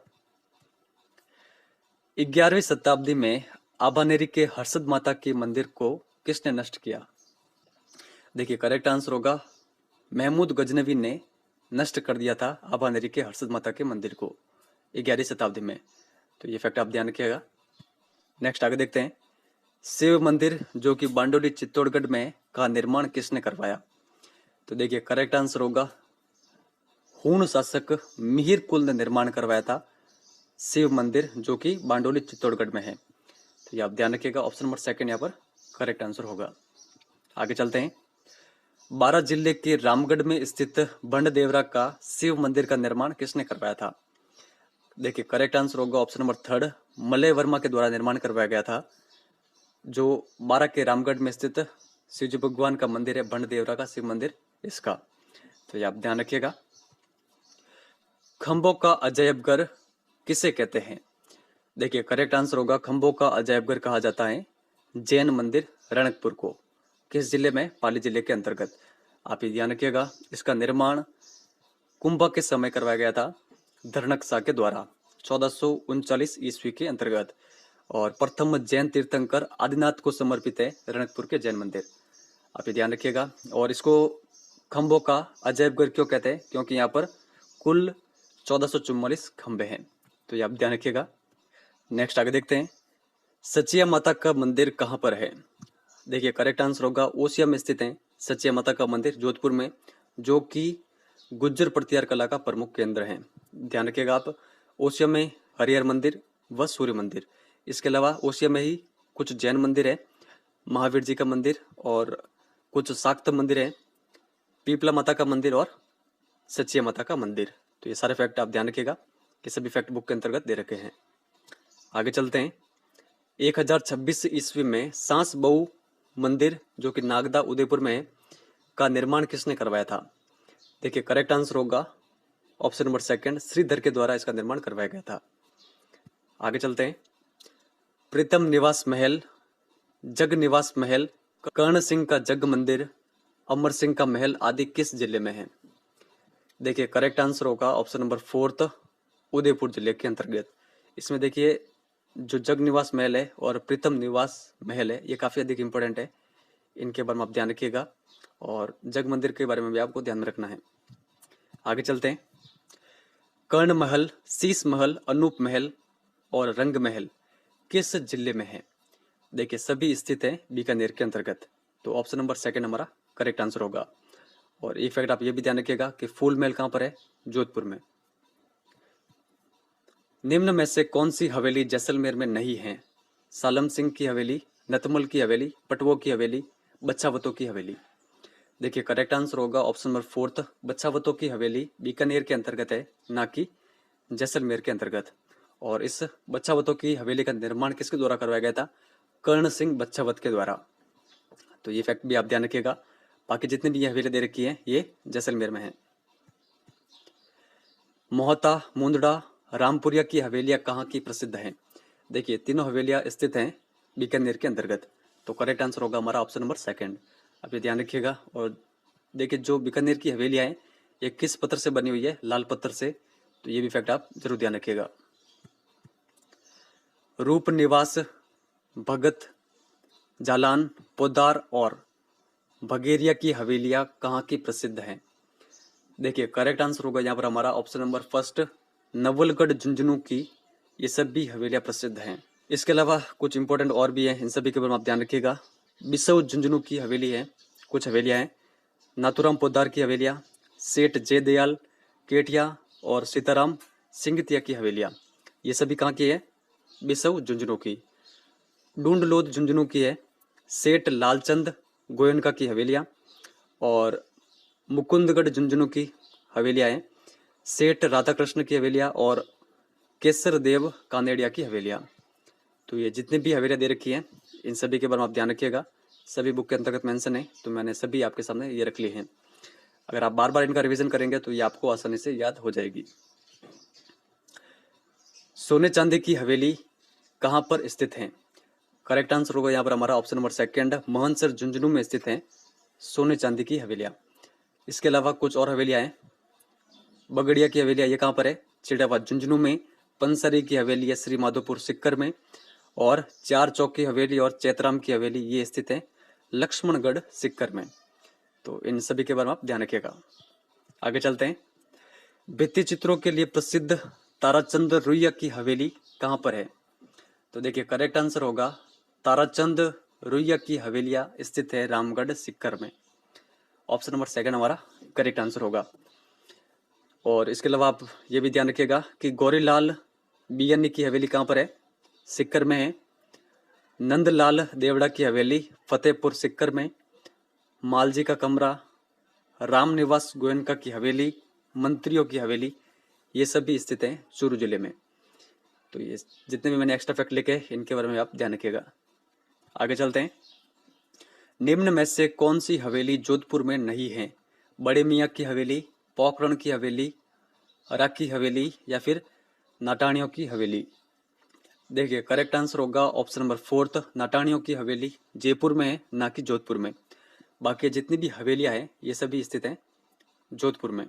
11वीं शताब्दी में आभानेरी के हर्षद माता के मंदिर को किसने नष्ट किया? देखिए करेक्ट आंसर होगा महमूद गजनवी ने नष्ट कर दिया था आभानेरी के हर्षद माता के मंदिर को 11वीं शताब्दी में। तो ये फैक्ट आप ध्यान रखिएगा। नेक्स्ट आगे देखते हैं। शिव मंदिर जो कि बांडोली चित्तौड़गढ़ में का निर्माण किसने करवाया? तो देखिए करेक्ट आंसर होगा हूण शासक मिहिर कुल ने निर्माण करवाया था शिव मंदिर जो कि बांडोली चित्तौड़गढ़ में है। तो ये आप ध्यान रखिएगा। ऑप्शन नंबर 2 यहाँ पर करेक्ट आंसर होगा। आगे चलते हैं। 12 जिले के रामगढ़ में स्थित बंडदेवरा का शिव मंदिर का निर्माण किसने करवाया था? देखिए करेक्ट आंसर होगा ऑप्शन नंबर 3 मलय वर्मा के द्वारा निर्माण करवाया गया था। जो 12 के रामगढ़ में स्थित शिव जी भगवान का मंदिर है बंडदेवरा का शिव मंदिर इसका। तो ये आप ध्यान रखिएगा। खंभों का अजयबघर किसे कहते हैं? देखिए करेक्ट आंसर होगा खंभों का अजयबघर कहा जाता है जैन मंदिर रणकपुर को। किस जिले में? पाली जिले के अंतर्गत। आप ये ध्यान रखिएगा। इसका निर्माण कुंभ के समय करवाया गया था धर्णक शाह के द्वारा 1439 ईस्वी के अंतर्गत। और प्रथम जैन तीर्थंकर आदिनाथ को समर्पित है रणकपुर के जैन मंदिर। आप ये ध्यान रखिएगा। और इसको खंभों का अजयबघर क्यों कहते हैं? क्योंकि यहाँ पर कुल 1444 खंभे हैं। तो ये आप ध्यान रखिएगा। नेक्स्ट आगे देखते हैं। सचिया माता का मंदिर कहाँ पर है? देखिए करेक्ट आंसर होगा ओसिया में स्थित है सचिया माता का मंदिर जोधपुर में, जो कि गुज्जर प्रतिहार कला का प्रमुख केंद्र है। ध्यान रखिएगा आप। ओसिया में हरिहर मंदिर व सूर्य मंदिर, इसके अलावा ओसिया में ही कुछ जैन मंदिर है, महावीर जी का मंदिर और कुछ शाक्त मंदिर है, पीपला माता का मंदिर और सचिया माता का मंदिर। तो ये सारे फैक्ट आप ध्यान रखिएगा कि सभी फैक्ट बुक के अंतर्गत दे रखे हैं। आगे चलते हैं। 1026 ईस्वी में सांस बहु मंदिर जो कि नागदा उदयपुर में है का निर्माण किसने करवाया था? देखिए करेक्ट आंसर होगा ऑप्शन नंबर 2 श्रीधर के द्वारा इसका निर्माण करवाया गया था। आगे चलते हैं। प्रीतम निवास महल, जग निवास महल, कर्ण सिंह का जग मंदिर, अमर सिंह का महल आदि किस जिले में है? देखिए करेक्ट आंसर होगा ऑप्शन नंबर 4 उदयपुर जिले के अंतर्गत। इसमें देखिए जो जग निवास महल है और प्रीतम निवास महल है ये काफी अधिक इंपॉर्टेंट है, इनके बारे में आप ध्यान रखिएगा और जग मंदिर के बारे में भी आपको ध्यान में रखना है। आगे चलते हैं। कर्ण महल, शीश महल, अनूप महल और रंग महल किस जिले में है? देखिए सभी स्थित है बीकानेर के अंतर्गत। तो ऑप्शन नंबर 2 हमारा करेक्ट आंसर होगा। और ये फैक्ट आप ये भी ध्यान रखिएगा कि फूल महल कहां पर है? जोधपुर में। निम्न में से कौन सी हवेली जैसलमेर में नहीं है? सालम सिंह की हवेली, नतमल की हवेली, पटवो की हवेली, बच्छावतों की हवेली। देखिए करेक्ट आंसर होगा ऑप्शन नंबर 4 बच्छावतों की हवेली बीकानेर के अंतर्गत है, ना कि जैसलमेर के अंतर्गत। और इस बच्छावतों की हवेली का निर्माण किसके द्वारा करवाया गया था? कर्ण सिंह बच्छावत के द्वारा। तो ये फैक्ट भी आप ध्यान रखिएगा। बाकी जितनी भी ये हवेली दे रखी है ये जैसलमेर में है। मोहता, मुंदड़ा, रामपुरिया की हवेलियां कहाँ की प्रसिद्ध हैं? देखिए तीनों हवेलियां स्थित हैं बीकानेर के अंतर्गत। तो करेक्ट आंसर होगा हमारा ऑप्शन नंबर 2। आप ये ध्यान रखिएगा। और देखिए जो बीकानेर की हवेलियां हैं ये किस पत्थर से बनी हुई है? लाल पत्थर से। तो ये भी फैक्ट आप जरूर ध्यान रखिएगा। रूप निवास, भगत, जालान, पोदार और भगेरिया की हवेलियां कहाँ की प्रसिद्ध हैं? देखिए करेक्ट आंसर होगा यहाँ पर हमारा ऑप्शन नंबर 1 नवलगढ़ झुंझुनू की ये सभी हवेलियां प्रसिद्ध हैं। इसके अलावा कुछ इंपॉर्टेंट और भी हैं, इन सभी के बारे में आप ध्यान रखिएगा। बिसव झुंझुनू की हवेली है, कुछ हवेलियां हैं। नाथुराम पोदार की हवेलियां, सेठ जयदयाल केटिया और सीताराम सिंगतिया की हवेलियां ये सभी कहाँ की है? बिसव झुंझुनू की। डूंड लोध झुंझुनू की है, सेठ लालचंद गोयनका की हवेलियाँ और मुकुंदगढ़ झुंझुनू की हवेलियाँ हैं, सेठ राधाकृष्ण की हवेलियाँ और केसर देव कानेड़िया की हवेलियाँ। तो ये जितनी भी हवेलियाँ दे रखी हैं इन सभी के बारे में आप ध्यान रखिएगा। सभी बुक के अंतर्गत मेंशन है, तो मैंने सभी आपके सामने ये रख ली हैं। अगर आप बार बार इनका रिवीजन करेंगे तो ये आपको आसानी से याद हो जाएगी। सोने चांदी की हवेली कहाँ पर स्थित है? करेक्ट आंसर होगा यहाँ पर हमारा option number second, Mahansar Jhunjhunu में स्थित है सोने चांदी की हवेलियाँ। इसके अलावा कुछ और हवेलियाँ हैं। बगड़िया की हवेलियाँ ये कहाँ पर है? चिड़ियावाद झुंझुनू में। पंसरी की हवेली है श्री माधोपुर सिक्कर में। और चार चौक की हवेली और चैतराम की हवेली ये स्थित है लक्ष्मणगढ़ सिक्कर में। तो इन सभी के बारे में आप ध्यान रखिएगा। आगे चलते हैं। भित्ति चित्रों के लिए प्रसिद्ध ताराचंद रुइया की हवेली कहाँ पर है? तो देखिए करेक्ट आंसर होगा ताराचंद रुइया की हवेलियां स्थित है रामगढ़ सिक्कर में। ऑप्शन नंबर सेकंड हमारा करेक्ट आंसर होगा। और इसके अलावा आप ये भी ध्यान रखिएगा कि गौरीलाल बियनी की हवेली कहाँ पर है? सिक्कर में है। नंदलाल देवड़ा की हवेली फतेहपुर सिक्कर में। मालजी का कमरा, रामनिवास गोयनका की हवेली, मंत्रियों की हवेली ये सभी स्थित हैं चूरू जिले में। तो ये जितने भी मैंने एक्स्ट्रा फैक्ट लिखे इनके बारे में आप ध्यान रखिएगा। आगे चलते हैं। निम्न में से कौन सी हवेली जोधपुर में नहीं है? बड़े मियाँ की हवेली, पोखरण की हवेली, हरा की हवेली या फिर नाटाणियों की हवेली? देखिए करेक्ट आंसर होगा ऑप्शन नंबर फोर्थ, नाटाणियों की हवेली जयपुर में है ना कि जोधपुर में। बाकी जितनी भी हवेलियां हैं ये सभी स्थित हैं जोधपुर में।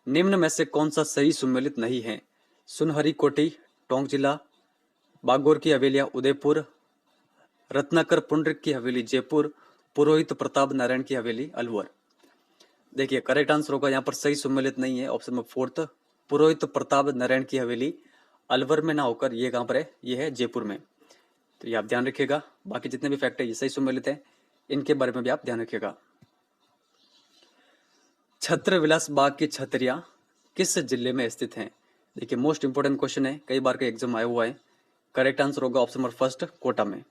निम्न में से कौन सा सही सुमेलित नहीं है? सुनहरी कोटी टोंक जिला, बागोर की हवेलियां उदयपुर, रत्नाकर पुंडरिक की हवेली जयपुर, पुरोहित प्रताप नारायण की हवेली अलवर। देखिए करेक्ट आंसर होगा यहाँ पर सही सुमेलित नहीं है ऑप्शन नंबर फोर्थ, पुरोहित प्रताप नारायण की हवेली अलवर में ना होकर ये कहाँ पर है? ये है जयपुर में। तो ये आप ध्यान रखिएगा। बाकी जितने भी फैक्ट है ये सही सुमेलित है, इनके बारे में भी आप ध्यान रखिएगा। छत्र विलास बाग की छतरियां किस जिले में स्थित हैं? देखिए मोस्ट इंपोर्टेंट क्वेश्चन है, कई बार का एग्जाम आया हुआ है। करेक्ट आंसर होगा ऑप्शन नंबर फर्स्ट, कोटा में।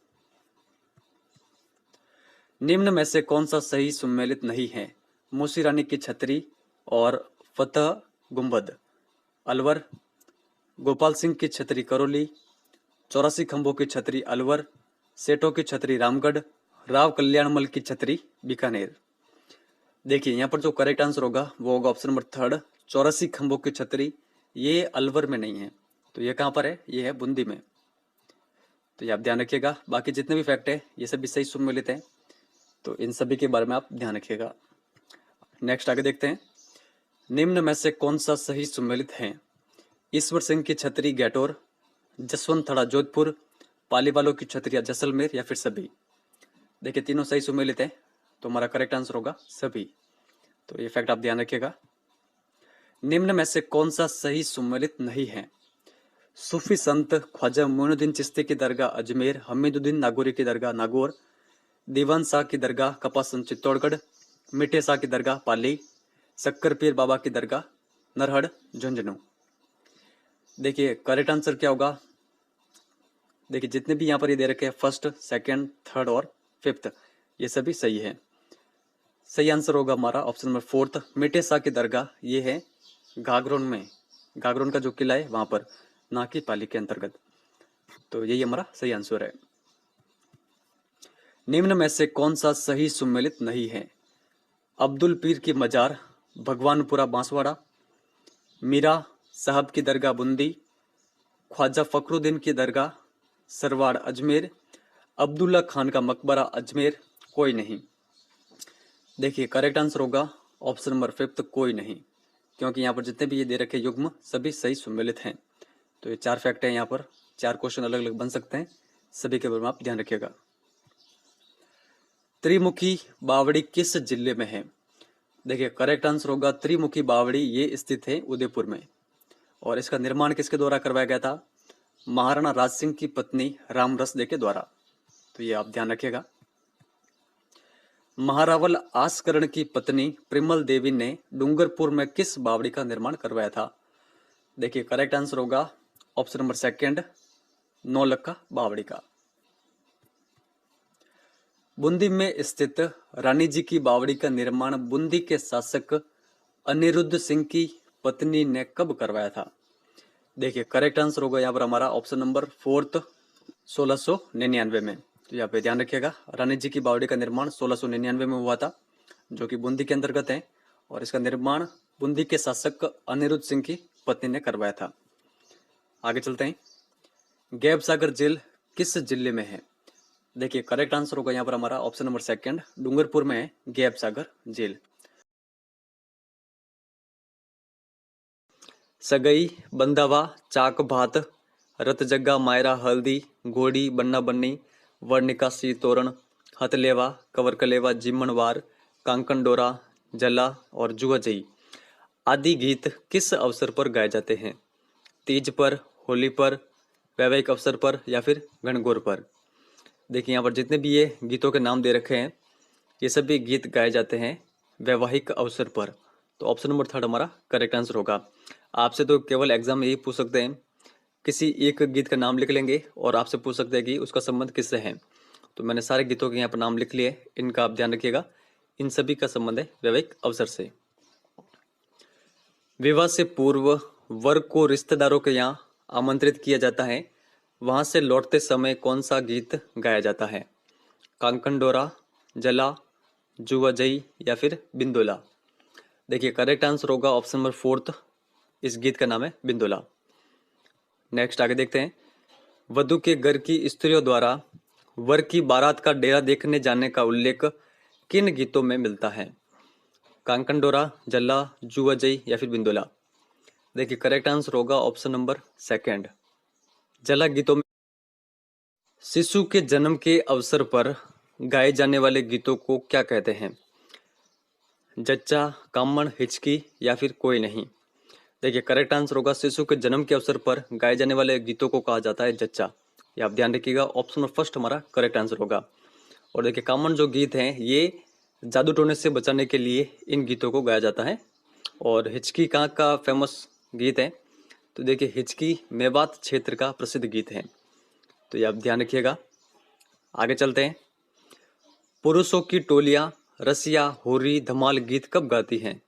निम्न में से कौन सा सही सुमेलित नहीं है? मूसी रानी की छतरी और फतेह गुंबद अलवर, गोपाल सिंह की छतरी करौली, 84 खंभों की छतरी अलवर, सेठों की छतरी रामगढ़, राव कल्याणमल की छतरी बीकानेर। देखिए यहाँ पर जो करेक्ट आंसर होगा वो होगा ऑप्शन नंबर थर्ड, 84 खंभों की छतरी। ये अलवर में नहीं है, तो ये कहाँ पर है? ये है बूंदी में। तो ये आप ध्यान रखिएगा। बाकी जितने भी फैक्ट है ये सभी सही सुमेलित हैं, तो इन सभी के बारे में आप ध्यान रखिएगा। नेक्स्ट आगे देखते हैं। निम्न में से कौन सा सही सुमेलित है? ईश्वर सिंह की छतरी गैटोर, जसवंत थड़ा जोधपुर, पालीवालों की छतरिया जैसलमेर या फिर सभी? देखिए तीनों सही सुमेलित है, तो हमारा करेक्ट आंसर होगा सभी। तो ये फैक्ट आप ध्यान रखिएगा। निम्न में से कौन सा सही सुमेलित नहीं है? सूफी संत ख्वाजा मोइनुद्दीन चिश्ती की दरगाह अजमेर, हमीदुद्दीन नागौरी की दरगाह नागौर, दीवान शाह की दरगाह कपासन चित्तौड़गढ़, मिठे शाह की दरगाह पाली, शक्कर पीर बाबा की दरगाह नरहड़ झुंझुनू। देखिए करेक्ट आंसर क्या होगा? देखिए जितने भी यहाँ पर ये दे रखे हैं फर्स्ट, सेकंड, थर्ड और फिफ्थ ये सभी सही है। सही आंसर होगा हमारा ऑप्शन नंबर फोर्थ, मिठे शाह की दरगाह ये है घाघरोन में। घाघरोन का जो किला है वहां पर, ना कि पाली के अंतर्गत। तो यही हमारा सही आंसर है। निम्न में से कौन सा सही सुमेलित नहीं है? अब्दुल पीर की मजार भगवानपुरा बांसवाड़ा, मीरा साहब की दरगाह बूंदी, ख्वाजा फखरुद्दीन की दरगाह सरवाड़ अजमेर, अब्दुल्ला खान का मकबरा अजमेर, कोई नहीं। देखिए करेक्ट आंसर होगा ऑप्शन नंबर फिफ्थ, कोई नहीं, क्योंकि यहाँ पर जितने भी ये दे रखे युग्म सभी सही सुमेलित हैं। तो ये चार फैक्ट है, यहाँ पर चार क्वेश्चन अलग अलग बन सकते हैं, सभी के बारे में आप ध्यान रखिएगा। त्रिमुखी बावड़ी किस जिले में है? देखिए करेक्ट आंसर होगा त्रिमुखी बावड़ी ये स्थित है उदयपुर में। और इसका निर्माण किसके द्वारा करवाया गया था? महाराणा राज सिंह की पत्नी रामरसदे के द्वारा। तो ये आप ध्यान रखिएगा। महारावल आस्करण की पत्नी प्रिमल देवी ने डूंगरपुर में किस बावड़ी का निर्माण करवाया था? देखिए करेक्ट आंसर होगा ऑप्शन नंबर सेकंड, नौलखा बावड़ी का। बूंदी में स्थित रानी जी की बावड़ी का निर्माण बूंदी के शासक अनिरुद्ध सिंह की पत्नी ने कब करवाया था? देखिए करेक्ट आंसर होगा यहाँ पर हमारा ऑप्शन नंबर फोर्थ 1699 में। तो यहाँ पे ध्यान रखिएगा, रानी जी की बावड़ी का निर्माण 1699 में हुआ था, जो कि बूंदी के अंतर्गत है, और इसका निर्माण बूंदी के शासक अनिरुद्ध सिंह की पत्नी ने करवाया था। आगे चलते हैं, गैब सागर जेल किस जिले में है? देखिए करेक्ट आंसर होगा यहाँ पर हमारा ऑप्शन नंबर सेकंड, डूंगरपुर में है गैब सागर जेल। सगई, बंदावा, चाक भात, रत जग्गा, मायरा, हल्दी, घोड़ी, बन्ना बन्नी, वर्णिकासी तोरण, हथलेवा, कवरकलेवा, जिम्मनवार, कांकन डोरा, जला और जुआजई आदि गीत किस अवसर पर गाए जाते हैं? तीज पर, होली पर, वैवाहिक अवसर पर या फिर गणगौर पर? देखिए यहाँ पर जितने भी ये गीतों के नाम दे रखे हैं, ये सभी गीत गाए जाते हैं वैवाहिक अवसर पर। तो ऑप्शन नंबर थर्ड हमारा करेक्ट आंसर होगा। आपसे तो केवल एग्जाम में यही पूछ सकते हैं, किसी एक गीत का नाम लिख लेंगे और आपसे पूछ सकते हैं कि उसका संबंध किससे है। तो मैंने सारे गीतों के यहाँ पर नाम लिख लिए, इनका आप ध्यान रखिएगा, इन सभी का संबंध है वैवाहिक अवसर से। विवाह से पूर्व वर को रिश्तेदारों के यहाँ आमंत्रित किया जाता है, वहां से लौटते समय कौन सा गीत गाया जाता है? कांकन डोरा, जला, जुआजई या फिर बिंदोला? देखिए करेक्ट आंसर होगा ऑप्शन नंबर फोर्थ, इस गीत का नाम है बिंदोला। नेक्स्ट आगे देखते हैं, वधु के घर की स्त्रियों द्वारा वर की बारात का डेरा देखने जाने का उल्लेख किन गीतों में मिलता है? कांकन डोरा, जल्ला, जुआजई या फिर बिंदोला? देखिए करेक्ट आंसर होगा ऑप्शन नंबर सेकंड, जला गीतों में। शिशु के जन्म के अवसर पर गाए जाने वाले गीतों को क्या कहते हैं? जच्चा, कामण, हिचकी या फिर कोई नहीं? देखिए करेक्ट आंसर होगा, शिशु के जन्म के अवसर पर गाए जाने वाले गीतों को कहा जाता है जच्चा। ये आप ध्यान रखिएगा, ऑप्शन नंबर फर्स्ट हमारा करेक्ट आंसर होगा। और देखिए कॉमन जो गीत हैं ये जादू टोने से बचाने के लिए इन गीतों को गाया जाता है। और हिचकी कहाँ का फेमस गीत है? तो देखिए हिचकी मेवात क्षेत्र का प्रसिद्ध गीत है, तो ये आप ध्यान रखिएगा। आगे चलते हैं, पुरुषों की टोलियां रसिया, होरी, धमाल गीत कब गाती हैं?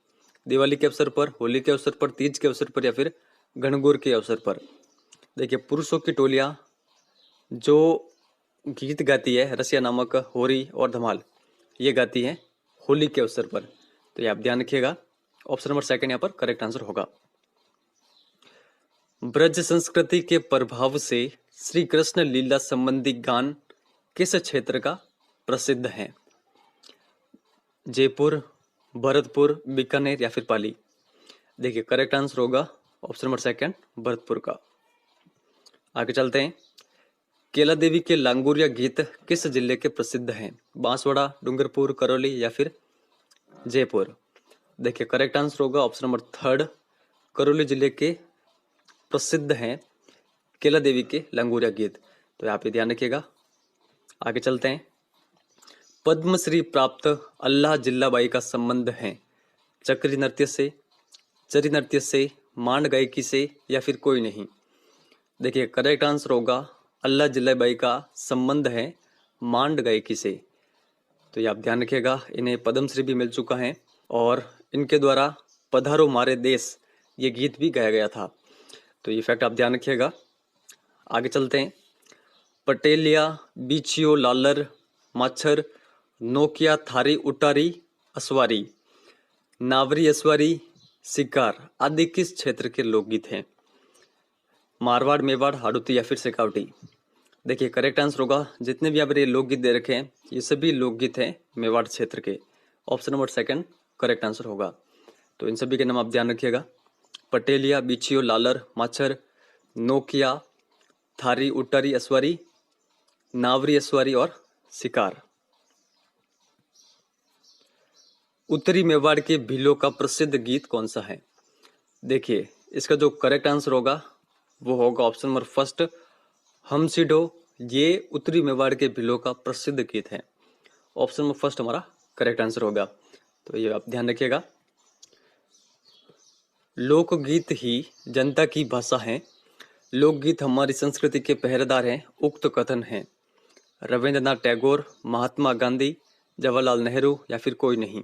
दिवाली के अवसर पर, होली के अवसर पर, तीज के अवसर पर या फिर गणगौर के अवसर पर? देखिए पुरुषों की टोलियां जो गीत गाती है रसिया नामक, होरी और धमाल, ये गाती है होली के अवसर पर। तो ये आप ध्यान रखिएगा, ऑप्शन नंबर सेकंड यहाँ पर करेक्ट आंसर होगा। ब्रज संस्कृति के प्रभाव से श्री कृष्ण लीला संबंधी गान किस क्षेत्र का प्रसिद्ध है? जयपुर, भरतपुर, बीकानेर या फिर पाली? देखिए करेक्ट आंसर होगा ऑप्शन नंबर सेकंड, भरतपुर का। आगे चलते हैं, केला देवी के लांगुरिया गीत किस जिले के प्रसिद्ध हैं? बांसवाड़ा, डूंगरपुर, करौली या फिर जयपुर? देखिए करेक्ट आंसर होगा ऑप्शन नंबर थर्ड, करौली जिले के प्रसिद्ध हैं केला देवी के लांगुरिया गीत। तो यहाँ पे ध्यान रखिएगा। आगे चलते हैं, पद्मश्री प्राप्त अल्लाह जिल्लाबाई का संबंध है चक्री नृत्य से, चरी नृत्य से, मांड गायकी से या फिर कोई नहीं? देखिए करेक्ट आंसर होगा, अल्लाह जिल्लाबाई का संबंध है मांड गायकी से। तो ये आप ध्यान रखिएगा, इन्हें पद्मश्री भी मिल चुका है और इनके द्वारा पधारो मारे देश ये गीत भी गाया गया था। तो ये फैक्ट आप ध्यान रखिएगा। आगे चलते हैं, पटेलिया, बीचियो, लालर, माछर, नोकिया, थारी, उटारी, असवारी, नावरी, असवारी, शिकार आदि किस क्षेत्र के लोकगीत हैं? मारवाड़, मेवाड़, हाड़ौती या फिर शेखावटी? देखिए करेक्ट आंसर होगा, जितने भी यहाँ पर ये लोकगीत दे रखे हैं ये सभी लोकगीत हैं मेवाड़ क्षेत्र के। Option number second correct answer होगा। तो इन सभी के नाम आप ध्यान रखिएगा, पटेलिया, बीचियो, लालर, माछर, नोकिया, थारी, उटारी, असवारी, नावरी, असवारी और शिकार। उत्तरी मेवाड़ के भीलों का प्रसिद्ध गीत कौन सा है? देखिए इसका जो करेक्ट आंसर होगा वो होगा ऑप्शन नंबर फर्स्ट, हमसिडो। ये उत्तरी मेवाड़ के भीलों का प्रसिद्ध गीत है। ऑप्शन नंबर फर्स्ट हमारा करेक्ट आंसर होगा। तो ये आप ध्यान रखिएगा। लोकगीत ही जनता की भाषा है, लोकगीत हमारी संस्कृति के पहरेदार हैं, उक्त कथन है रविंद्रनाथ टैगोर, महात्मा गांधी, जवाहरलाल नेहरू या फिर कोई नहीं।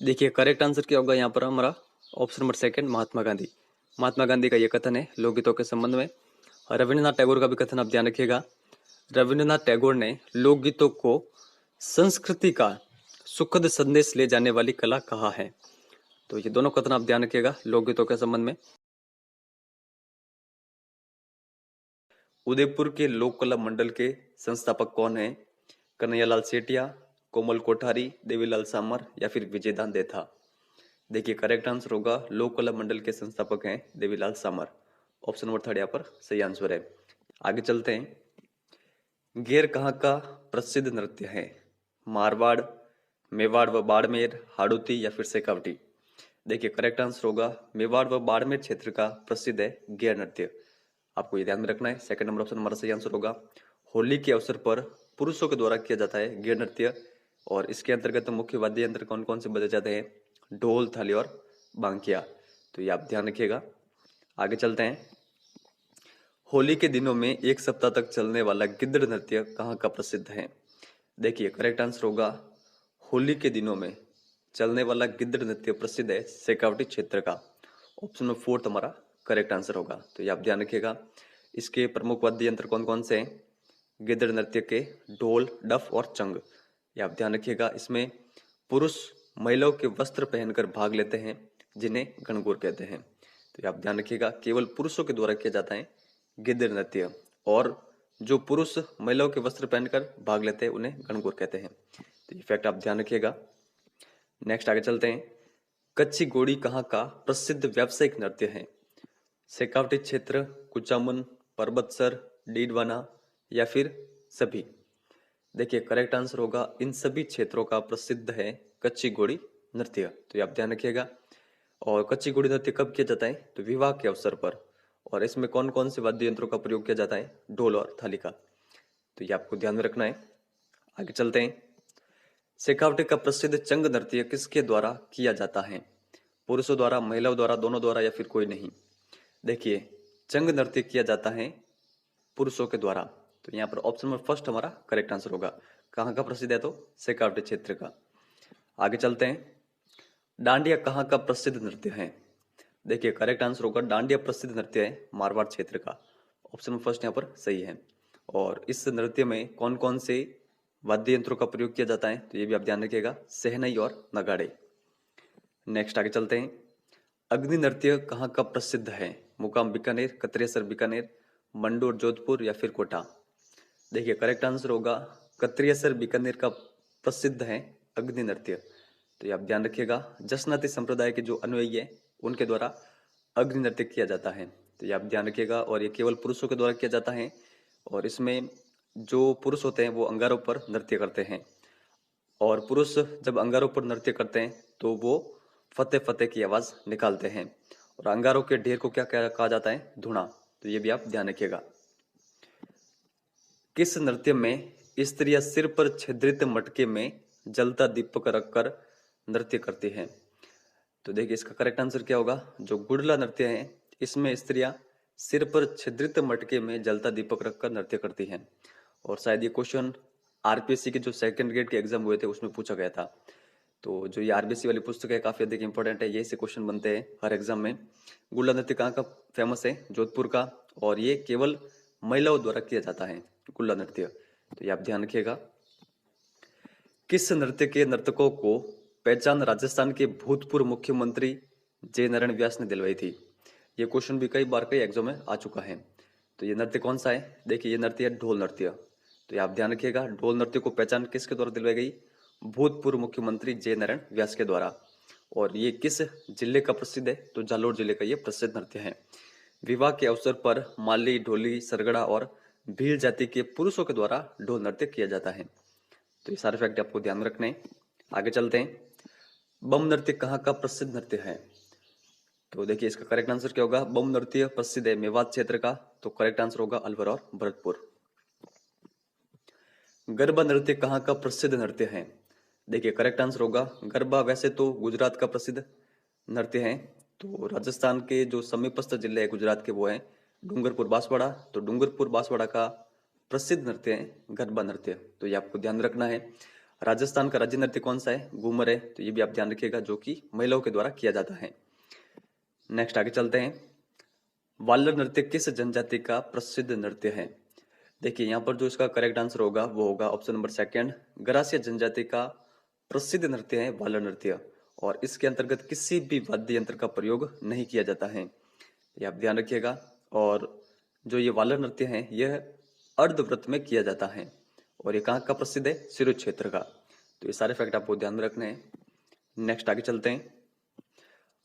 देखिए करेक्ट आंसर क्या होगा यहाँ पर हमारा option number second, Mahatma Gandhi. Mahatma Gandhi का ये कथन है लोकगीतों के संबंध में। रविंद्रनाथ टैगोर का भी कथन आप ध्यान रखिएगा। रविंद्रनाथ टैगोर ने लोकगीतों को संस्कृति का सुखद संदेश ले जाने वाली कला कहा है। तो ये दोनों कथन आप ध्यान रखिएगा लोकगीतों के संबंध में। उदयपुर के लोक कला मंडल के संस्थापक कौन हैं? कन्हैयालाल सेठिया, कोमल कोठारी, देवीलाल सामर या फिर विजयदान देथा। देखिए करेक्ट आंसर होगा लोक कला मंडल के संस्थापक हैं देवीलाल सामर। ऑप्शन नंबर थर्ड यहाँ पर सही आंसर है। आगे चलते हैं। घेर कहाँ का प्रसिद्ध नृत्य है? मारवाड़, मेवाड़ व बाड़मेर, हाड़ौती या फिर शेखावटी। देखिए करेक्ट आंसर होगा मेवाड़ व बाड़मेर क्षेत्र का प्रसिद्ध है घेर नृत्य। आपको ये ध्यान में रखना है। सेकंड नंबर ऑप्शन हमारा सही आंसर होगा। होली के अवसर पर पुरुषों के द्वारा किया जाता है घेर नृत्य और इसके अंतर्गत मुख्य वाद्य यंत्र कौन कौन से बजाए जाते हैं? ढोल, थाली और बांकिया। तो ये आप ध्यान रखिएगा। आगे चलते हैं। होली के दिनों में एक सप्ताह तक चलने वाला गिद्ध नृत्य कहाँ का प्रसिद्ध है? देखिए करेक्ट आंसर होगा होली के दिनों में चलने वाला गिद्ध नृत्य प्रसिद्ध है शेखावटी क्षेत्र का। ऑप्शन नंबर फोर्थ हमारा करेक्ट आंसर होगा। तो ये आप ध्यान रखिएगा। इसके प्रमुख वाद्य यंत्र कौन कौन से हैं? गिद्ध नृत्य के ढोल, डफ और चंग। ये आप ध्यान रखिएगा। इसमें पुरुष महिलाओं के वस्त्र पहनकर भाग लेते हैं जिन्हें गणगौर कहते हैं। तो ये आप ध्यान रखिएगा केवल पुरुषों के द्वारा किया जाता है गिद्ध नृत्य और जो पुरुष महिलाओं के वस्त्र पहनकर भाग लेते हैं उन्हें गणगौर कहते हैं। तो ये फैक्ट आप ध्यान रखिएगा। नेक्स्ट आगे चलते हैं। कच्ची घोड़ी कहाँ का प्रसिद्ध व्यावसायिक नृत्य है? शेखावटी क्षेत्र, कुचामन, पर्वतसर, डीडवाना या फिर सभी। देखिए करेक्ट आंसर होगा इन सभी क्षेत्रों का प्रसिद्ध है कच्ची घोड़ी नृत्य। तो ये आप ध्यान रखिएगा। और कच्ची घोड़ी नृत्य कब किया जाता है? तो विवाह के अवसर पर। और इसमें कौन कौन से वाद्य यंत्रों का प्रयोग किया जाता है? ढोल और थाली का। तो ये आपको ध्यान में रखना है। आगे चलते हैं। शेखावटी का प्रसिद्ध चंग नृत्य किसके द्वारा किया जाता है? पुरुषों द्वारा, महिलाओं द्वारा, दोनों द्वारा या फिर कोई नहीं। देखिए चंग नृत्य किया जाता है पुरुषों के द्वारा। तो यहाँ पर ऑप्शन नंबर फर्स्ट हमारा करेक्ट आंसर होगा। कहाँ का प्रसिद्ध है? तो शेखावटी क्षेत्र का। आगे चलते हैं। डांडिया कहाँ का प्रसिद्ध नृत्य है? देखिए करेक्ट आंसर होगा डांडिया प्रसिद्ध नृत्य है मारवाड़ क्षेत्र का। ऑप्शन नंबर फर्स्ट यहाँ पर सही है। और इस नृत्य में कौन कौन से वाद्य यंत्रों का प्रयोग किया जाता है? तो ये भी आप ध्यान रखिएगा, सहनई और नगाड़े। नेक्स्ट आगे चलते हैं। अग्नि नृत्य कहाँ का प्रसिद्ध है? मुकाम बीकानेर, कत्रेसर बीकानेर, मंडोर जोधपुर या फिर कोटा। देखिए करेक्ट आंसर होगा कत्रेसर बीकानेर का प्रसिद्ध है अग्नि नृत्य। तो ये आप ध्यान रखिएगा। जसनाती संप्रदाय के जो अनुयायी है उनके द्वारा अग्नि नृत्य किया जाता है। तो ये आप ध्यान रखिएगा। और ये केवल पुरुषों के द्वारा किया जाता है और इसमें जो पुरुष होते हैं वो अंगारों पर नृत्य करते हैं और पुरुष जब अंगारों पर नृत्य करते हैं तो वो फतेह फतेह की आवाज निकालते हैं और अंगारों के ढेर को क्या कहा जाता है? धुना। तो ये भी आप ध्यान रखिएगा। किस नृत्य में स्त्रियां सिर पर छिद्रित मटके में जलता दीपक रखकर नृत्य करती हैं? तो देखिए इसका करेक्ट आंसर क्या होगा? जो गुड़ला नृत्य है इसमें स्त्रियां सिर पर छिद्रित मटके में जलता दीपक रखकर नृत्य करती हैं। और शायद ये क्वेश्चन आरपीएससी के जो सेकंड ग्रेड के एग्जाम हुए थे उसमें पूछा गया था। तो जो ये आरबीसी वाली पुस्तक है काफी अधिक इंपॉर्टेंट है, ये से क्वेश्चन बनते हैं हर एग्जाम में। गुड़ला नृत्य कहाँ का फेमस है? जोधपुर का। और ये केवल महिलाओं द्वारा किया जाता है गुड़ला नृत्य। तो ये आप ध्यान रखिएगा। किस नृत्य के नर्तकों को पहचान राजस्थान के भूतपूर्व मुख्यमंत्री जे नारायण व्यास ने दिलवाई थी? ये क्वेश्चन भी कई बार कई एग्जाम में आ चुका है। तो ये नृत्य कौन सा है? देखिए ये नृत्य है ढोल नृत्य। तो ये आप ध्यान रखिएगा। ढोल नृत्य को पहचान किसके द्वारा दिलवाई गई? भूतपूर्व मुख्यमंत्री जे नारायण व्यास के द्वारा। और ये किस जिले का प्रसिद्ध है? तो जालोर जिले का ये प्रसिद्ध नृत्य है। विवाह के अवसर पर माली, ढोली, सरगड़ा और भील जाति के पुरुषों के द्वारा ढोल नृत्य किया जाता है। तो ये सारे फैक्ट आपको ध्यान में रखने हैं। आगे चलते हैं। बम नृत्य कहाँ का प्रसिद्ध नृत्य है? तो देखिए इसका करेक्ट आंसर क्या होगा? बम नृत्य प्रसिद्ध है मेवात क्षेत्र का। तो करेक्ट आंसर होगा अलवर और भरतपुर। गरबा नृत्य कहाँ का प्रसिद्ध नृत्य है? देखिए करेक्ट आंसर होगा गरबा वैसे तो गुजरात का प्रसिद्ध नृत्य है। तो राजस्थान के जो समीपस्थ जिले है गुजरात के वो है डूंगरपुर बांसवाड़ा। तो डूंगरपुर बांसवाड़ा का प्रसिद्ध नृत्य है गरबा नृत्य, तो ये आपको ध्यान रखना है। राजस्थान का राज्य नृत्य कौन सा है? घूमर है, तो ये भी आप ध्यान रखिएगा, जो कि महिलाओं के द्वारा किया जाता है। नेक्स्ट आगे चलते हैं। वाल्लर नृत्य किस जनजाति का प्रसिद्ध नृत्य है? देखिए यहाँ पर जो इसका करेक्ट आंसर होगा वो होगा ऑप्शन नंबर सेकंड, गरासिया जनजाति का प्रसिद्ध नृत्य है वाल्लर नृत्य, और इसके अंतर्गत किसी भी वाद्य यंत्र का प्रयोग नहीं किया जाता है, ये आप ध्यान रखिएगा। और जो ये वाल्लर नृत्य है यह अर्धव्रत में किया जाता है, और ये कहाँ का प्रसिद्ध है? सिरोही क्षेत्र का। तो ये सारे फैक्ट आपको ध्यान में रखने हैं। नेक्स्ट आगे चलते हैं।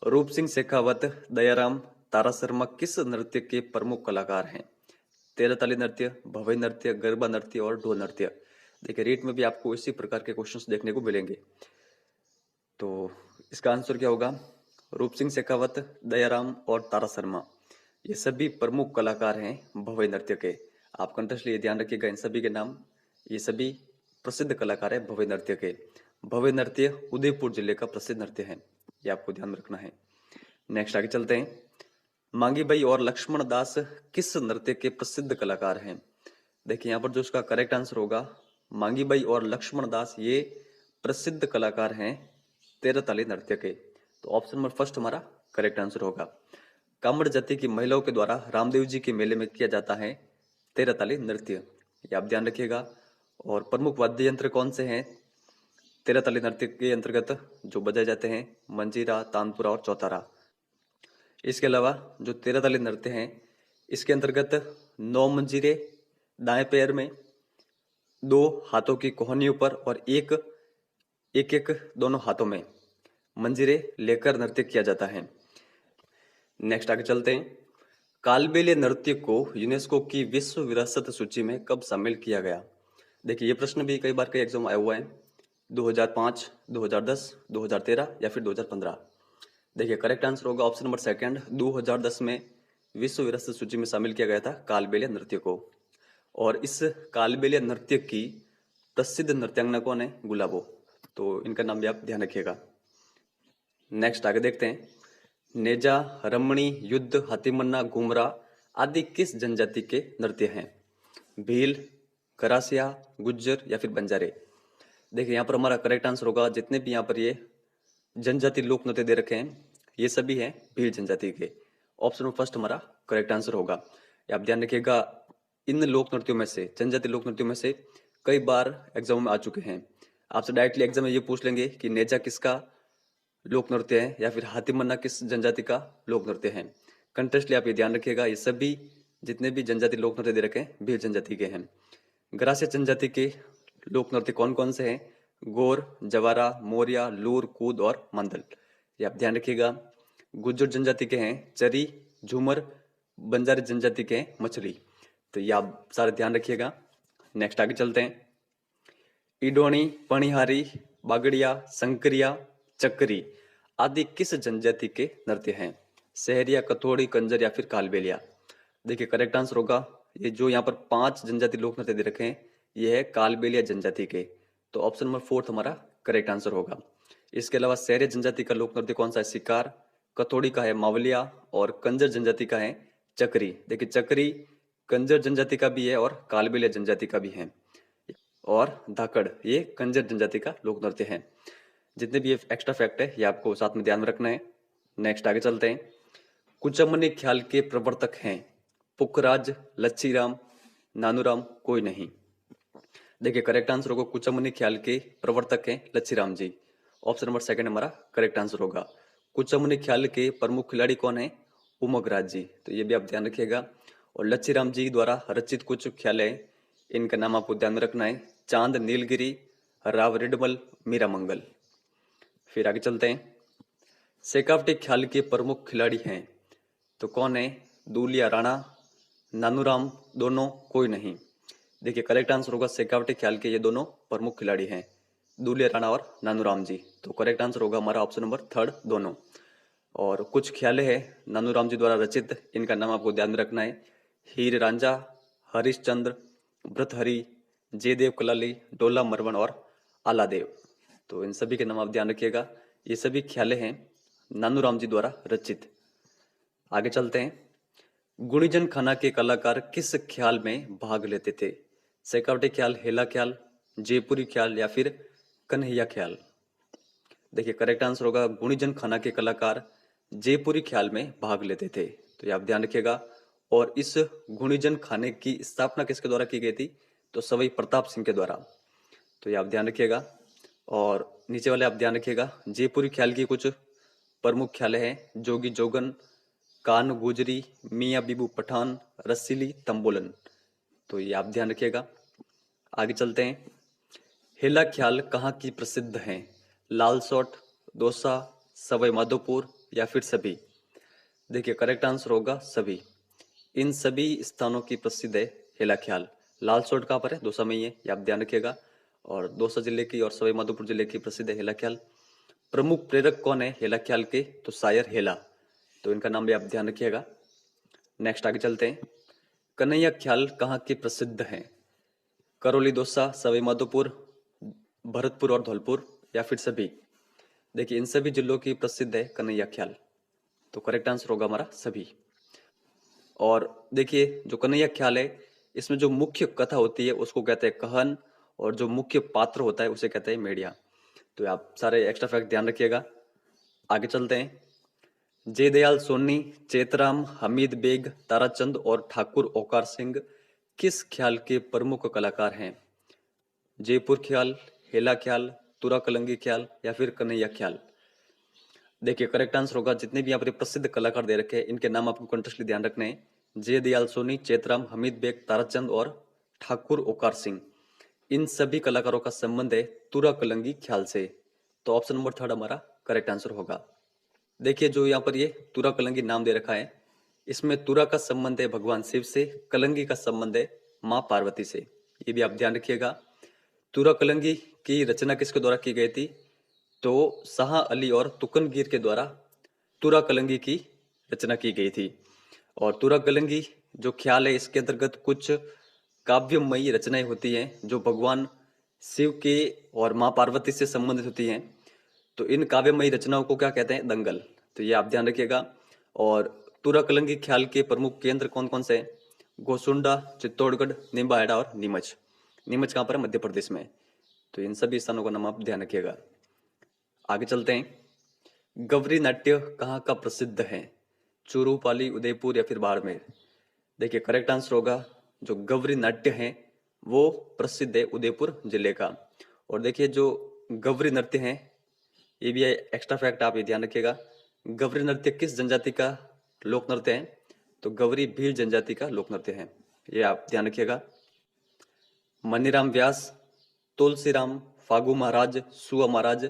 रूप सिंह शेखावत, दयाराम, तारा शर्मा किस नृत्य के प्रमुख कलाकार हैं? तेरह ताली नृत्य, भवई नृत्य, गरबा नृत्य और ढोल नृत्य। देखिए रेट में भी आपको इसी प्रकार के क्वेश्चंस देखने को मिलेंगे। तो इसका आंसर क्या होगा? रूप सिंह शेखावत, दयाराम और तारा शर्मा ये सभी प्रमुख कलाकार हैं भवई नृत्य के। आप कंटेस्टली ध्यान रखिएगा इन सभी के नाम, ये सभी प्रसिद्ध कलाकार है भवई नृत्य के। भवई नृत्य उदयपुर जिले का प्रसिद्ध नृत्य है, ये आपको ध्यान में रखना है। नेक्स्ट आगे चलते हैं। मांगी बाई और लक्ष्मण दास किस नृत्य के प्रसिद्ध कलाकार हैं? देखिए यहाँ पर जो इसका करेक्ट आंसर होगा, मांगी बाई और लक्ष्मण दास ये प्रसिद्ध कलाकार हैं तेरह ताली नृत्य के। तो ऑप्शन नंबर फर्स्ट हमारा करेक्ट आंसर होगा। कामड़ जाति की महिलाओं के द्वारा रामदेव जी के मेले में किया जाता है तेरह ताली नृत्य, ये आप ध्यान रखिएगा। और प्रमुख वाद्य यंत्र कौन से हैं तेरह ताली नृत्य के अंतर्गत जो बजाए जाते हैं? मंजीरा, तानपुरा और चौतारा। इसके अलावा जो तेरह ताली नृत्य हैं इसके अंतर्गत 9 मंजीरे दाएं पैर में, 2 हाथों की कोहनियों पर और एक दोनों हाथों में मंजीरे लेकर नृत्य किया जाता है। नेक्स्ट आगे चलते हैं। कालबेलिया नृत्य को यूनेस्को की विश्व विरासत सूची में कब शामिल किया गया? देखिए ये प्रश्न भी कई बार कई एग्जाम आया हुआ है, 2005, 2010, 2013 या फिर 2015। देखिए करेक्ट आंसर होगा ऑप्शन नंबर सेकंड, 2010 में विश्व विरासत सूची में शामिल किया गया था कालबेलिया नृत्य को। और इस कालबेलिया नृत्य की प्रसिद्ध नृत्यांगना कौन है? गुलाबो। तो इनका नाम भी आप ध्यान रखिएगा। नेक्स्ट आगे देखते हैं। नेजा, रमणी, युद्ध, हाथीमन्ना, घुमरा आदि किस जनजाति के नृत्य हैं? भील, करासिया, गुज्जर या फिर बंजारे। देखिए यहाँ पर हमारा करेक्ट आंसर होगा, जितने भी यहाँ पर ये जनजाति लोक नृत्य दे रखे हैं ये सभी हैं भील जनजाति के। ऑप्शन फर्स्ट हमारा करेक्ट आंसर होगा। ये आप ध्यान रखिएगा, इन लोक नृत्यों में से, जनजाति लोक नृत्यों में से कई बार एग्जाम में आ चुके हैं। आपसे डायरेक्टली एग्जाम में ये पूछ लेंगे कि नेजा किसका लोक नृत्य है या फिर हाथीमन्ना किस जनजाति का लोक नृत्य है। कंटेस्टली आप ये ध्यान रखिएगा, ये सभी जितने भी जनजाति लोक नृत्य दे रखे हैं भील जनजाति के हैं। गरासिया जनजाति के लोक नृत्य कौन कौन से हैं? गोर, जवारा, मोरिया, लूर, कूद और मंदल, ये आप ध्यान रखिएगा। गुज्जर जनजाति के हैं चरी, झूमर, बंजारी जनजाति के हैं मछली, तो ये आप सारे ध्यान रखिएगा। नेक्स्ट आगे चलते हैं। इडोनी, पणिहारी, बागड़िया, संकरिया, चक्री आदि किस जनजाति के नृत्य हैं? सहरिया, कथोड़ी, कंजर या फिर कालबेलिया। देखिए करेक्ट आंसर होगा, ये जो यहाँ पर 5 जनजाति लोक नृत्य दे रखे हैं ये है कालबेलिया जनजाति के। तो ऑप्शन नंबर फोर्थ हमारा करेक्ट आंसर होगा। इसके अलावा सहरिया जनजाति का लोक नृत्य कौन सा है? शिकार, कथोड़ी का है मावलिया और कंजर जनजाति का है चक्री। देखिए चक्री कंजर जनजाति का भी है और कालबेलिया जनजाति का भी है। और धाकड़ ये कंजर जनजाति का लोक नृत्य है। जितने भी ये एक्स्ट्रा फैक्ट है ये आपको साथ में ध्यान में रखना है। नेक्स्ट आगे चलते हैं। कुचमनी ख्याल के प्रवर्तक हैं पुखराज, लच्छीराम, नानूराम, कोई नहीं। देखिए करेक्ट आंसर होगा, कुचमनी ख्याल के प्रवर्तक हैं लच्छीराम जी। ऑप्शन नंबर सेकंड हमारा करेक्ट आंसर होगा। कुचमनी ख्याल के प्रमुख खिलाड़ी कौन है? उमगराज जी, तो ये भी आप ध्यान रखिएगा। और लच्छीराम जी द्वारा रचित कुछ ख्याल है, इनका नाम आपको ध्यान में रखना है, चांद, नीलगिरी, राव रिडमल, मीरा मंगल। फिर आगे चलते हैं। शेखावटी ख्याल के प्रमुख खिलाड़ी हैं तो कौन है? दूलिया राणा, नानूराम, दोनों, कोई नहीं। देखिए करेक्ट आंसर होगा, शेखावटी ख्याल के ये दोनों प्रमुख खिलाड़ी हैं, दूलिया राणा और नानूराम जी। तो करेक्ट आंसर होगा हमारा ऑप्शन नंबर थर्ड, दोनों। और कुछ ख्याल है नानूराम जी द्वारा रचित, इनका नाम आपको ध्यान में रखना है, हीर रांझा, हरिश्चंद्र, भृतहरि, जयदेव कलाली, डोला मरवन और आलादेव। तो इन सभी के नाम आप ध्यान रखिएगा, ये सभी ख्याल हैं नानूराम जी द्वारा रचित। आगे चलते हैं। गुणीजन खाना के कलाकार किस ख्याल में भाग लेते थे? शेखावटी ख्याल, हेला ख्याल, जयपुरी ख्याल या फिर कन्हैया ख्याल। देखिए करेक्ट आंसर होगा गुणीजन खाना के कलाकार जयपुरी ख्याल में भाग लेते थे, तो ये आप ध्यान रखिएगा। और इस गुणीजन खाने की स्थापना किसके द्वारा की गई थी, तो सवाई प्रताप सिंह के द्वारा, तो ये आप ध्यान रखिएगा। और नीचे वाले आप ध्यान रखिएगा, जयपुरी ख्याल की कुछ प्रमुख ख्याल हैं, जोगी जोगन, कान गुजरी, मियाँ बीबू पठान, रसीली, तंबोलन, तो ये आप ध्यान रखिएगा। आगे चलते हैं, हेला ख्याल कहाँ की प्रसिद्ध हैं, लालसोट, दौसा, सवाई माधोपुर या फिर सभी। देखिए करेक्ट आंसर होगा सभी। इन सभी स्थानों की प्रसिद्ध है हेला ख्याल। लालसोट कहाँ पर है, दौसा में ही है, ये आप ध्यान रखिएगा। और दौसा जिले की और सवाई माधोपुर जिले की प्रसिद्ध है हेला ख्याल। प्रमुख प्रेरक कौन है हेला ख्याल के, तो शायर हेला, तो इनका नाम भी आप ध्यान रखिएगा। नेक्स्ट आगे चलते हैं, कन्हैया ख्याल कहाँ के प्रसिद्ध हैं, करौली, दौसा, सवाई माधोपुर, भरतपुर और धौलपुर या फिर सभी। देखिए इन सभी जिलों की प्रसिद्ध है कन्हैया ख्याल, तो करेक्ट आंसर होगा हमारा सभी। और देखिए जो कन्हैया ख्याल है, इसमें जो मुख्य कथा होती है उसको कहते हैं कहन, और जो मुख्य पात्र होता है उसे कहते हैं मेड़िया। तो आप सारे एक्स्ट्रा फैक्ट ध्यान रखिएगा। आगे चलते हैं, जयदयाल सोनी, चेतराम, हमीद बेग, ताराचंद और ठाकुर ओकार सिंह किस ख्याल के प्रमुख कलाकार हैं, जयपुर ख्याल, हेला ख्याल, तुरा कलंगी ख्याल या फिर कन्हैया ख्याल। देखिए करेक्ट आंसर होगा, जितने भी यहाँ पर प्रसिद्ध कलाकार दे रखे हैं इनके नाम आपको कंटेस्टली ध्यान रखने हैं, जयदयाल सोनी, चेतराम, हमीद बेग, ताराचंद और ठाकुर ओकार सिंह। इन सभी कलाकारों का संबंध है तुरा कलंगी ख्याल से, तो ऑप्शन नंबर थर्ड हमारा करेक्ट आंसर होगा। देखिए जो यहाँ पर ये तुरा कलंगी नाम दे रखा है, इसमें तुरा का संबंध है भगवान शिव से, कलंगी का संबंध है माँ पार्वती से, ये भी आप ध्यान रखिएगा। तुरा कलंगी की रचना किसके द्वारा की गई थी, तो शाह अली और तुकनगीर के द्वारा तुरा कलंगी की रचना की गई थी। और तुरा कलंगी जो ख्याल है इसके अंतर्गत कुछ काव्यमयी रचनाएं होती हैं जो भगवान शिव के और माँ पार्वती से संबंधित होती हैं, तो इन काव्यमयी रचनाओं को क्या कहते हैं, दंगल, तो ये आप ध्यान रखिएगा। और तुरा कलंगी ख्याल के प्रमुख केंद्र कौन कौन से हैं, गोसुंडा, चित्तौड़गढ़, निम्बाहेड़ा और नीमच। नीमच कहाँ पर है, मध्य प्रदेश में, तो इन सभी स्थानों का नाम आप ध्यान रखिएगा। आगे चलते हैं, गवरी नाट्य कहाँ का प्रसिद्ध है, चूरू, पाली, उदयपुर या फिर बाड़मेर। देखिए करेक्ट आंसर होगा, जो गवरी नाट्य है वो प्रसिद्ध है उदयपुर जिले का। और देखिए जो गवरी नृत्य है, ये भी एक्स्ट्रा फैक्ट आप ये ध्यान रखिएगा, गवरी नृत्य किस जनजाति का लोक नृत्य है, तो गवरी भील जनजाति का लोक नृत्य है, ये आप ध्यान रखिएगा। मनीराम व्यास, तुलसीराम, फागू महाराज, सुआ महाराज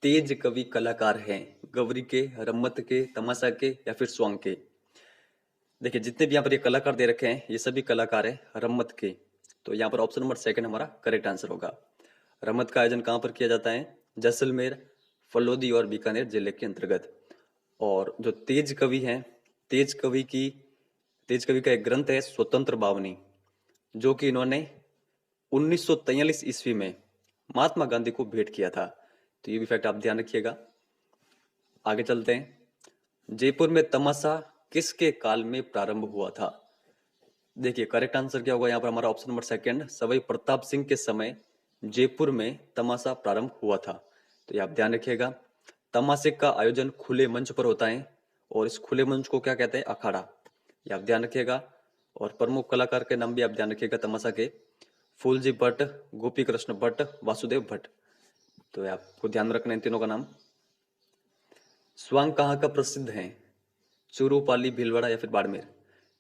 तेज कवि कलाकार हैं, गवरी के, रम्मत के, तमाशा के या फिर स्वांग के। देखिए जितने भी यहाँ पर ये कलाकार दे रखे हैं ये सभी कलाकार हैं रम्मत के, तो यहाँ पर ऑप्शन नंबर सेकंड हमारा करेक्ट आंसर होगा। रम्मत का आयोजन कहाँ पर किया जाता है, जैसलमेर, फलोदी और बीकानेर जिले के अंतर्गत। और जो तेज कवि हैं, तेज कवि का एक ग्रंथ है स्वतंत्र बावनी, जो कि इन्होंने 1943 ईस्वी में महात्मा गांधी को भेंट किया था, तो ये भी फैक्ट आप ध्यान रखिएगा। आगे चलते हैं, जयपुर में तमाशा किसके काल में प्रारंभ हुआ था। देखिए करेक्ट आंसर क्या होगा यहाँ पर हमारा option number second, Sawai Pratap Singh के समय जयपुर में तमाशा प्रारंभ हुआ था, तो ये आप ध्यान रखिएगा। तमाशे का आयोजन खुले मंच पर होता है और इस खुले मंच को क्या कहते हैं, अखाड़ा, ये आप ध्यान रखिएगा। और प्रमुख कलाकार के नाम भी आप ध्यान रखिएगा तमाशा के, फूलजी भट्ट, गोपी कृष्ण भट्ट, वासुदेव भट्ट, तो आपको ध्यान रखना इन तीनों का नाम। स्वांग कहाँ का प्रसिद्ध है, चूरू, पाली, भीलवाड़ा या फिर बाड़मेर।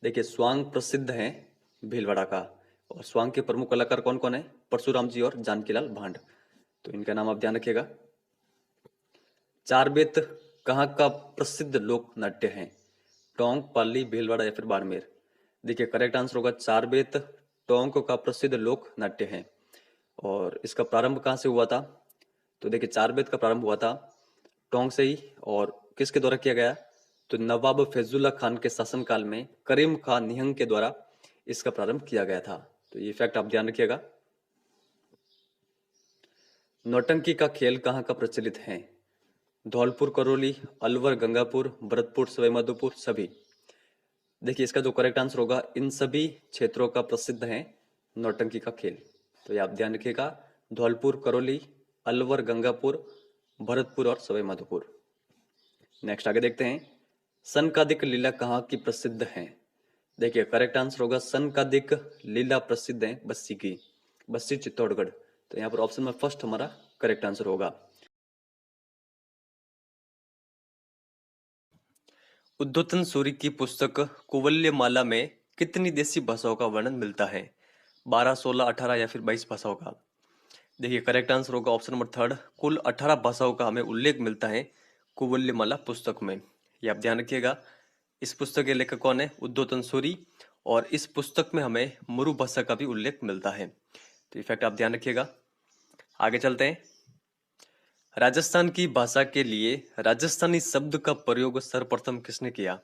देखिए स्वांग प्रसिद्ध है भीलवाड़ा का, और स्वांग के प्रमुख कलाकार कौन कौन है, परशुराम जी और जानकीलाल भांड, तो इनका नाम आप ध्यान रखिएगा। चारबेत कहाँ का प्रसिद्ध लोक नाट्य है, टोंक, पाली, भीलवाड़ा या फिर बाड़मेर। देखिए करेक्ट आंसर होगा चारबेत टोंक का प्रसिद्ध लोक नाट्य है। और इसका प्रारंभ कहाँ से हुआ था, तो देखिए चारबेत का प्रारंभ हुआ था टोंक से ही, और किसके द्वारा किया गया, तो नवाब फैजुल्ला खान के शासनकाल में करीम खान निहंग के द्वारा इसका प्रारंभ किया गया था, तो ये फैक्ट आप ध्यान रखिएगा। नौटंकी का खेल कहाँ का प्रचलित है, धौलपुर, करौली, अलवर, गंगापुर, भरतपुर, सवाईमाधोपुर, सभी। देखिए इसका जो करेक्ट आंसर होगा, इन सभी क्षेत्रों का प्रसिद्ध है नौटंकी का खेल। तो ये आप ध्यान रखिएगा, धौलपुर, करौली, अलवर, गंगापुर, भरतपुर और सवाई माधोपुर। नेक्स्ट आगे देखते हैं, सनकादिक लीला कहाँ की प्रसिद्ध है। देखिए करेक्ट आंसर होगा सनकादिक लीला प्रसिद्ध है बस्सी की, बस्सी चित्तौड़गढ़। तो यहाँ पर ऑप्शन में फर्स्ट हमारा करेक्ट आंसर होगा। उद्योतन सूरी की पुस्तक कुवल्यमाला में कितनी देसी भाषाओं का वर्णन मिलता है, 12, 16, 18 या फिर 22 भाषाओं का। देखिए करेक्ट आंसर होगा ऑप्शन नंबर थर्ड, कुल 18 भाषाओं का हमें उल्लेख मिलता है कुवल्यमाला पुस्तक में। ये आप ध्यान रखिएगा। इस पुस्तक के लेखक कौन है, उद्योतन सूरी, और इस पुस्तक में हमें मुरु भाषा का भी उल्लेख मिलता है। तो ये फैक्ट आप ध्यान रखिएगा। आगे चलते हैं, राजस्थान की भाषा के लिए राजस्थानी शब्द का प्रयोग सर्वप्रथम किसने किया।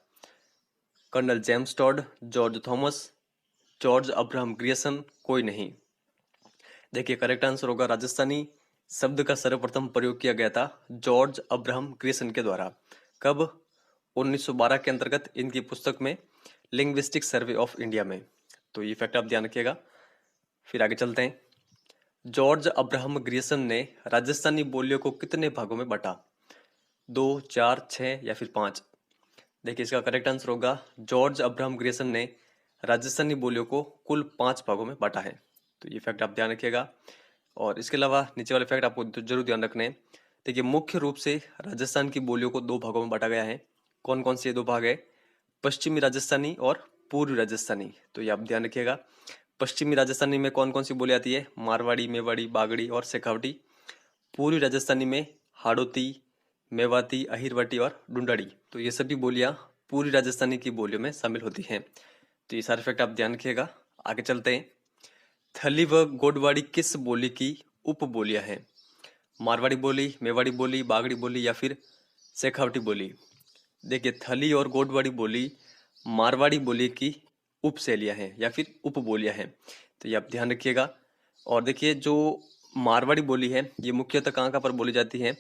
Colonel James Tod, George Thomas, George Abraham Grierson, कोई नहीं। देखिए करेक्ट आंसर होगा राजस्थानी शब्द का सर्वप्रथम प्रयोग किया गया था जॉर्ज अब्राहम ग्रियर्सन के द्वारा। कब, 1912 के अंतर्गत इनकी पुस्तक में लिंग्विस्टिक सर्वे ऑफ इंडिया में। तो ये फैक्ट आप ध्यान रखिएगा। फिर आगे चलते हैं, जॉर्ज अब्राहम ग्रियर्सन ने राजस्थानी बोलियों को कितने भागों में बांटा, 2, 4, 6 या फिर 5। देखिए इसका करेक्ट आंसर होगा जॉर्ज अब्राहम ग्रियर्सन ने राजस्थानी बोलियों को कुल 5 भागों में बांटा है। तो ये फैक्ट आप ध्यान रखिएगा। और इसके अलावा नीचे वाले फैक्ट आपको जरूर ध्यान रखने हैं। देखिए मुख्य रूप से राजस्थान की बोलियों को 2 भागों में बांटा गया है। कौन कौन से 2 भाग है, पश्चिमी राजस्थानी और पूर्वी राजस्थानी। तो ये आप ध्यान रखिएगा। पश्चिमी राजस्थानी में कौन कौन सी बोली आती है, मारवाड़ी, मेवाड़ी, बागड़ी और शेखावटी। पूर्वी राजस्थानी में हाड़ौती, मेवाती, अहिरवटी और डुंडाड़ी। तो ये सभी बोलियां पूर्वी राजस्थानी की बोलियों में शामिल होती हैं। तो ये सारे फैक्ट आप ध्यान रखिएगा। आगे चलते हैं, थली व गोडवाड़ी किस बोली की उप बोलियां हैं, मारवाड़ी बोली, मेवाड़ी बोली, बागड़ी बोली या फिर शेखावटी बोली। देखिए थली और गोडवाड़ी बोली मारवाड़ी बोली की उपशैलियां हैं या फिर उपबोलियां हैं। तो ये आप ध्यान रखिएगा। और देखिए जो मारवाड़ी बोली है ये मुख्यतः कहाँ कहाँ पर बोली जाती है,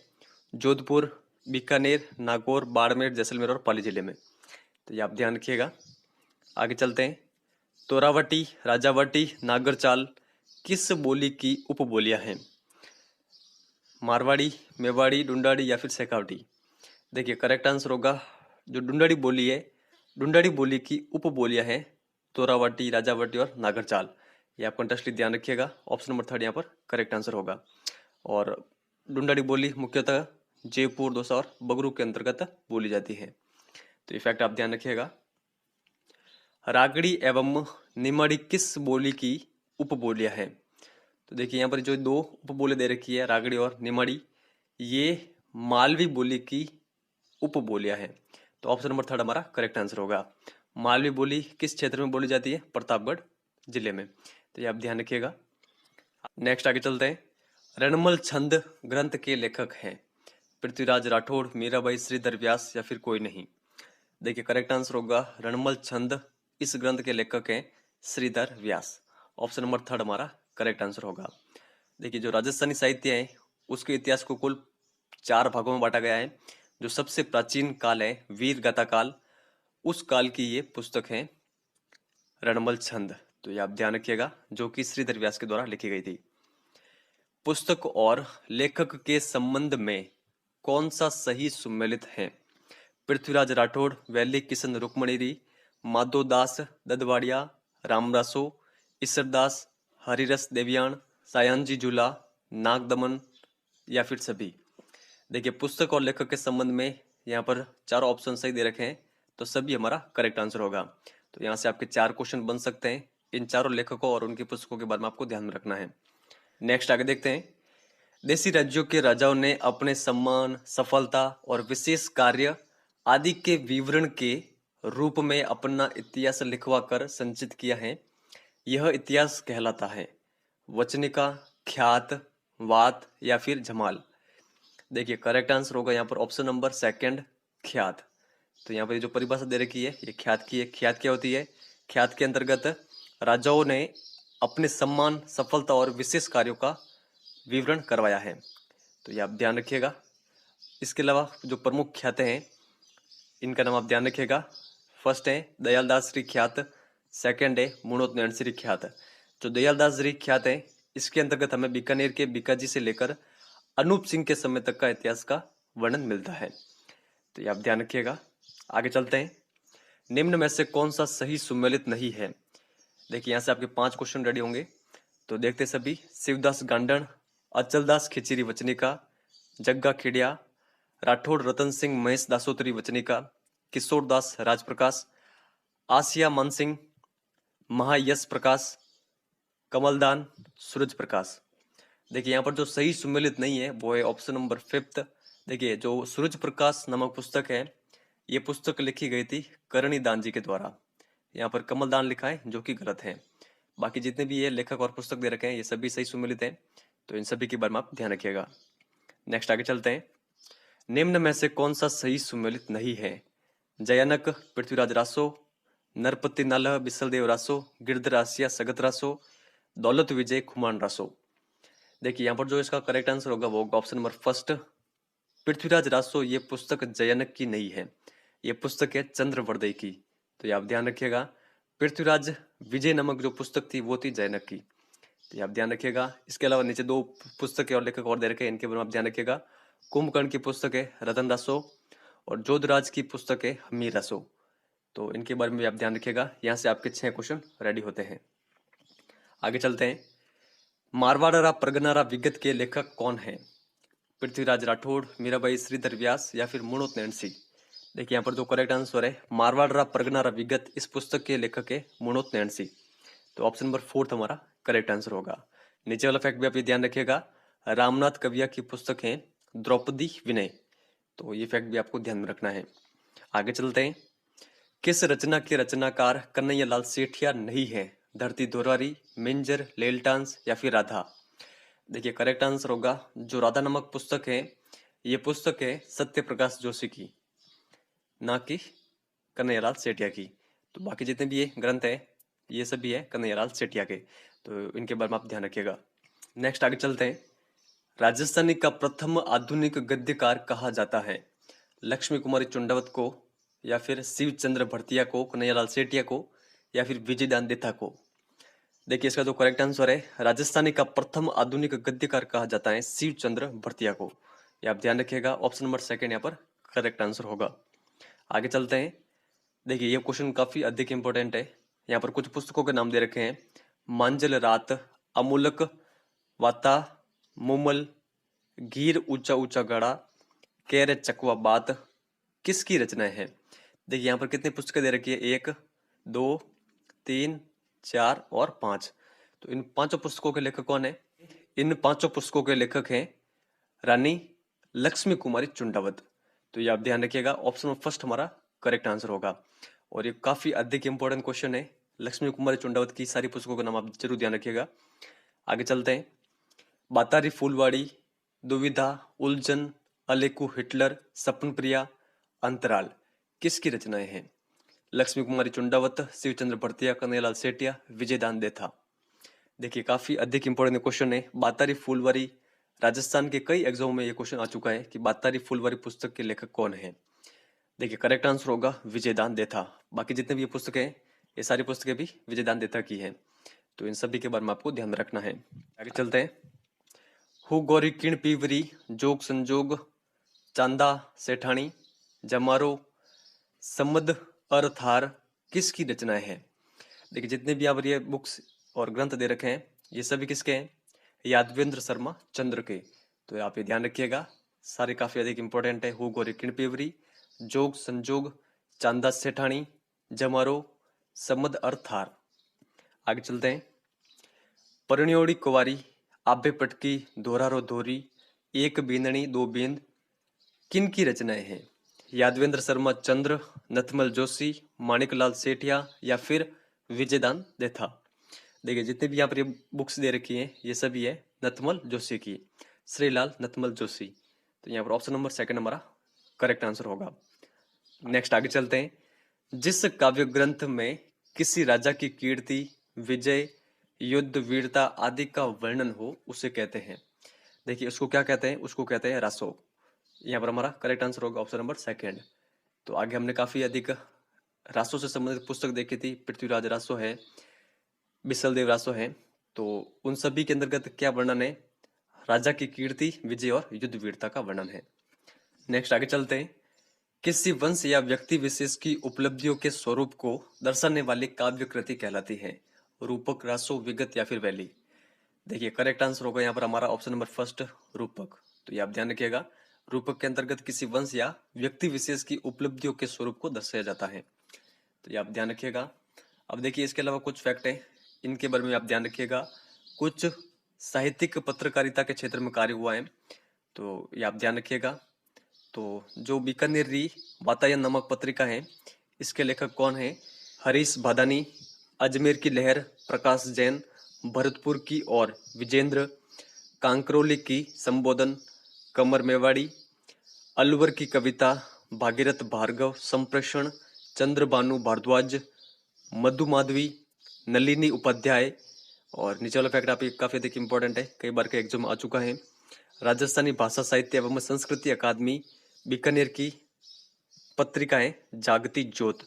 जोधपुर, बीकानेर, नागौर, बाड़मेर, जैसलमेर और पाली जिले में। तो ये आप ध्यान रखिएगा। आगे चलते हैं, तोरावटी, राजावटी, नागरचाल किस बोली की उपबोलियां हैं, मारवाड़ी, मेवाड़ी, डुंडाड़ी या फिर शेखावटी। देखिए करेक्ट आंसर होगा जो डुंडाड़ी बोली है, डुंडाड़ी बोली की उपबोलियां हैं तोरावटी, राजावटी और नागरचाल। ये आप कंटेस्टली ध्यान रखिएगा। ऑप्शन नंबर थर्ड यहाँ पर करेक्ट आंसर होगा। और डुंडाड़ी बोली मुख्यतः जयपुर, दौसा और बगरू के अंतर्गत बोली जाती है। तो ये फैक्ट आप ध्यान रखिएगा। रागड़ी एवं निमाड़ी किस बोली की उपबोलियां हैं। तो देखिए यहाँ पर जो 2 उपबोली दे रखी है रागड़ी और निमाड़ी, ये मालवी बोली की उपबोलियां हैं। तो ऑप्शन नंबर थर्ड हमारा करेक्ट आंसर होगा। मालवी बोली किस क्षेत्र में बोली जाती है, प्रतापगढ़ जिले में। तो ये आप ध्यान रखिएगा। नेक्स्ट आगे चलते हैं, रणमल छंद ग्रंथ के लेखक हैं, पृथ्वीराज राठौड़, मीराबाई, श्रीधर व्यास या फिर कोई नहीं। देखिए करेक्ट आंसर होगा रणमल छंद इस ग्रंथ के लेखक हैं श्रीधर व्यास। ऑप्शन नंबर थर्ड हमारा करेक्ट आंसर होगा। देखिए जो राजस्थानी साहित्य है उसके इतिहास को कुल 4 भागों में बांटा गया है। जो सबसे प्राचीन काल है वीर गाथा काल, उस काल की ये पुस्तक है रणमल छंद। तो ये आप ध्यान रखिएगा, जो कि श्रीधर व्यास के द्वारा लिखी गई थी। पुस्तक और लेखक के संबंध में कौन सा सही सुमेलित है, पृथ्वीराज राठौड़, वैली किशन रुक्मणीरी, माधोदास ददवाड़िया, रामरासो, ईश्वरदास, हरिरस देवियान, सायंजी झूला, नागदमन या फिर सभी। देखिए पुस्तक और लेखक के संबंध में यहाँ पर 4 ऑप्शन सही दे रखे हैं, तो सभी हमारा करेक्ट आंसर होगा। तो यहाँ से आपके 4 क्वेश्चन बन सकते हैं। इन चारों लेखकों और उनकी पुस्तकों के बारे में आपको ध्यान में रखना है। नेक्स्ट आगे देखते हैं, देशी राज्यों के राजाओं ने अपने सम्मान, सफलता और विशेष कार्य आदि के विवरण के रूप में अपना इतिहास लिखवा कर संचित किया है। यह इतिहास कहलाता है वचनिका, ख्यात, वात या फिर जमाल। देखिए करेक्ट आंसर होगा यहाँ पर ऑप्शन नंबर सेकंड, ख्यात। तो यहाँ पर जो परिभाषा दे रखी है ये ख्यात की है। ख्यात क्या होती है, ख्यात के अंतर्गत राजाओं ने अपने सम्मान, सफलता और विशेष कार्यों का विवरण करवाया है। तो ये आप ध्यान रखिएगा। इसके अलावा जो प्रमुख ख्याते हैं इनका नाम आप ध्यान रखिएगा। फर्स्ट है दयालदास श्री ख्यात, सेकंड है मुणोत नैन श्री ख्यात। जो दयालदास जी ख्यात है, इसके अंतर्गत हमें बीकानेर के बीकाजी से लेकर अनूप सिंह के समय तक का इतिहास का वर्णन मिलता है। तो ये आप ध्यान रखिएगा। आगे चलते हैं। निम्न में से कौन सा सही सुमेलित नहीं है? देखिए यहाँ से आपके 5 क्वेश्चन रेडी होंगे, तो देखते सभी। शिवदास गांडण, अचलदास खिचीरी वचनिका, जग्गा खेड़िया, राठौड़ रतन सिंह महेश दासोतरी वचनिका, किशोरदास राजप्रकाश, आसिया मानसिंह, महायश प्रकाश, कमलदान, सूरज प्रकाश। देखिए यहाँ पर जो सही सुमेलित नहीं है वो है ऑप्शन नंबर 5। देखिए जो सूरज प्रकाश नामक पुस्तक है, ये पुस्तक लिखी गई थी करणी दान जी के द्वारा। यहाँ पर कमलदान लिखा है जो कि गलत है। बाकी जितने भी ये लेखक और पुस्तक दे रखे हैं ये सभी सही सुमेलित हैं, तो इन सभी के बारे में आप ध्यान रखिएगा। नेक्स्ट आगे चलते हैं। निम्न में से कौन सा सही सुमेलित नहीं है? जयानक पृथ्वीराज रासो, नरपति नालह बिसलदेव रासो, गिरधरासिया सगत रासो, दौलत विजय खुमान रासो। देखिए यहाँ पर जो इसका करेक्ट आंसर होगा वो होगा ऑप्शन नंबर 1, पृथ्वीराज रासो। ये पुस्तक जयानक की नहीं है, ये पुस्तक है चंद्रवर्दय की। तो ये आप ध्यान रखिएगा। पृथ्वीराज विजय नामक जो पुस्तक थी वो थी जयानक की, तो ये आप ध्यान रखिएगा। इसके अलावा नीचे 2 पुस्तकें और लेखक और दे रखे हैं, इनके बारे में आप ध्यान रखिएगा। कुंभकर्ण की पुस्तक है रतन रासो और जोधराज की पुस्तक है हमीर रासो, तो इनके बारे में भी आप ध्यान रखिएगा। यहाँ से आपके 6 क्वेश्चन रेडी होते हैं। आगे चलते हैं। मारवाड़रा परगनारा विगत के लेखक कौन है? पृथ्वीराज राठौड़, मीराबाई श्रीधर व्यास या फिर मुणोत नैणसी। देखिए यहाँ पर जो करेक्ट आंसर है मारवाड़रा परगनारा विगत, इस पुस्तक के लेखक है मुणोत नैणसी। तो ऑप्शन नंबर 4 हमारा करेक्ट आंसर होगा। नीचे वाला फैक्ट भी आप ये ध्यान रखिएगा। रामनाथ कविया की पुस्तक है द्रौपदी विनय, तो ये फैक्ट भी आपको ध्यान में रखना है। आगे चलते हैं। किस रचना के रचनाकार कन्हैया लाल सेठिया नहीं है? धरती धुरारी, मिंजर, लेलटांस या फिर राधा। देखिए करेक्ट आंसर होगा जो राधा नामक पुस्तक है, ये पुस्तक है सत्य प्रकाश जोशी की, ना कि कन्हैया लाल सेठिया की। तो बाकी जितने भी ये ग्रंथ है ये सभी है कन्हैया लाल सेठिया के, तो इनके बारे में आप ध्यान रखिएगा। नेक्स्ट आगे चलते हैं। राजस्थानी का प्रथम आधुनिक गद्यकार कहा जाता है? लक्ष्मी कुमारी चुंडावत को या फिर शिव चंद्र भरतिया को, कन्हैयालाल सेठिया को या फिर विजयदान देथा को। देखिए इसका जो करेक्ट आंसर है राजस्थानी का प्रथम आधुनिक गद्यकार कहा जाता है शिव चंद्र भरतिया को, ये आप ध्यान रखिएगा। ऑप्शन नंबर 2 यहाँ पर करेक्ट आंसर होगा। आगे चलते हैं। देखिए ये क्वेश्चन काफी अधिक इंपॉर्टेंट है। यहाँ पर कुछ पुस्तकों के नाम दे रखे हैं। मांजल रात, अमूलक, वाता, मुमल, गीर ऊंचा ऊंचा गड़ा, केर चकवा बात, किसकी रचनाएं हैं? देखिए यहाँ पर कितनी पुस्तकें दे रखी है? 1, 2, 3, 4 और 5। तो इन 5 पुस्तकों के लेखक कौन है? इन 5 पुस्तकों के लेखक हैं रानी लक्ष्मी कुमारी चुंडावत। तो ये आप ध्यान रखिएगा। ऑप्शन नंबर 1 हमारा करेक्ट आंसर होगा। और ये काफी अधिक इंपॉर्टेंट क्वेश्चन है। लक्ष्मी कुमारी चुंडावत की सारी पुस्तकों का नाम आप जरूर ध्यान रखिएगा। आगे चलते हैं। बातारी फूलवाड़ी, दुविधा, उलझन, अलेकू हिटलर, सपन प्रिया, अंतराल, किसकी रचनाएं हैं? लक्ष्मी कुमारी चुंडावत, शिवचंद्र भरतिया, कन्हैयालाल सेठिया, विजयदान देथा। देखिए काफी अधिक इंपॉर्टेंट क्वेश्चन है। बातारी फूलवाड़ी, राजस्थान के कई एग्जाम में ये क्वेश्चन आ चुका है कि बातारी फूलवाड़ी पुस्तक के लेखक कौन है? देखिए करेक्ट आंसर होगा विजयदान देथा। बाकी जितने भी ये पुस्तकें हैं ये सारी पुस्तकें भी विजयदान देथा की हैं, तो इन सभी के बारे में आपको ध्यान में रखना है। आगे चलते हैं। हु गौरी किण पीवरी, जोग संजोग, चांदा सेठानी, जमारो, सम्मद अर्थार, किसकी रचनाएं हैं? देखिए जितने भी आप ये बुक्स और ग्रंथ दे रखे हैं ये सभी किसके हैं? यादवेंद्र शर्मा चंद्र के। तो आप ये ध्यान रखिएगा, सारे काफी अधिक इंपॉर्टेंट है। हु गौरी किण पीवरी, जोग संजोग, चांदा सेठानी, जमारो, सम्मद अर्थार। आगे चलते हैं। परिण्योड़ी कुवारी, आबे पटकी, दोहरारो दोहरी, एक बींदनी दो बींद, किन की रचनाएं हैं? यादवेंद्र शर्मा चंद्र, नथमल जोशी, माणिकलाल सेठिया या फिर विजयदान देथा। देखिए जितने भी यहाँ पर ये बुक्स दे रखी हैं ये सभी है नथमल जोशी की, श्रीलाल नथमल जोशी। तो यहाँ पर ऑप्शन नंबर 2 हमारा करेक्ट आंसर होगा। नेक्स्ट आगे चलते हैं। जिस काव्य ग्रंथ में किसी राजा की कीर्ति, विजय, युद्ध, वीरता आदि का वर्णन हो उसे कहते हैं? देखिए उसको क्या कहते हैं? उसको कहते हैं रासो। यहाँ पर हमारा करेक्ट आंसर होगा ऑप्शन नंबर 2। तो आगे हमने काफी अधिक रासो से संबंधित पुस्तक देखी थी। पृथ्वीराज रासो है, बिसलदेव रासो है, तो उन सभी के अंतर्गत क्या वर्णन है? राजा की कीर्ति, विजय और युद्ध वीरता का वर्णन है। नेक्स्ट आगे चलते हैं। किसी वंश या व्यक्ति विशेष की उपलब्धियों के स्वरूप को दर्शाने वाली काव्य कृति कहलाती है? रूपक, रासो, विगत या फिर वैली? देखिए करेक्ट आंसर होगा यहाँ पर हमारा ऑप्शन नंबर फर्स्ट, रूपक। तो ये आप ध्यान रखिएगा, रूपक के अंतर्गत किसी वंश या व्यक्ति विशेष की उपलब्धियों के स्वरूप को दर्शाया जाता है। तो ये आप ध्यान रखिएगा। अब देखिए इसके अलावा कुछ फैक्ट है, इनके बारे में आप ध्यान रखिएगा। कुछ साहित्यिक पत्रकारिता के क्षेत्र में कार्य हुआ है, तो ये आप ध्यान रखिएगा। तो जो बीकानेरी वातायन नामक पत्रिका है, इसके लेखक कौन है? हरीश भादानी, अजमेर की लहर प्रकाश जैन, भरतपुर की और विजेंद्र, कांकरोली की संबोधन कमर मेवाड़ी, अलवर की कविता भागीरथ भार्गव संप्रेषण चंद्रबानु भारद्वाज, मधु माधवी, नलिनी उपाध्याय। और नीचे वाला फैक्ट आप काफी अधिक इंपॉर्टेंट है, कई बार के एग्जाम आ चुका है। राजस्थानी भाषा साहित्य एवं संस्कृति अकादमी बीकानेर की पत्रिका है जागती ज्योत,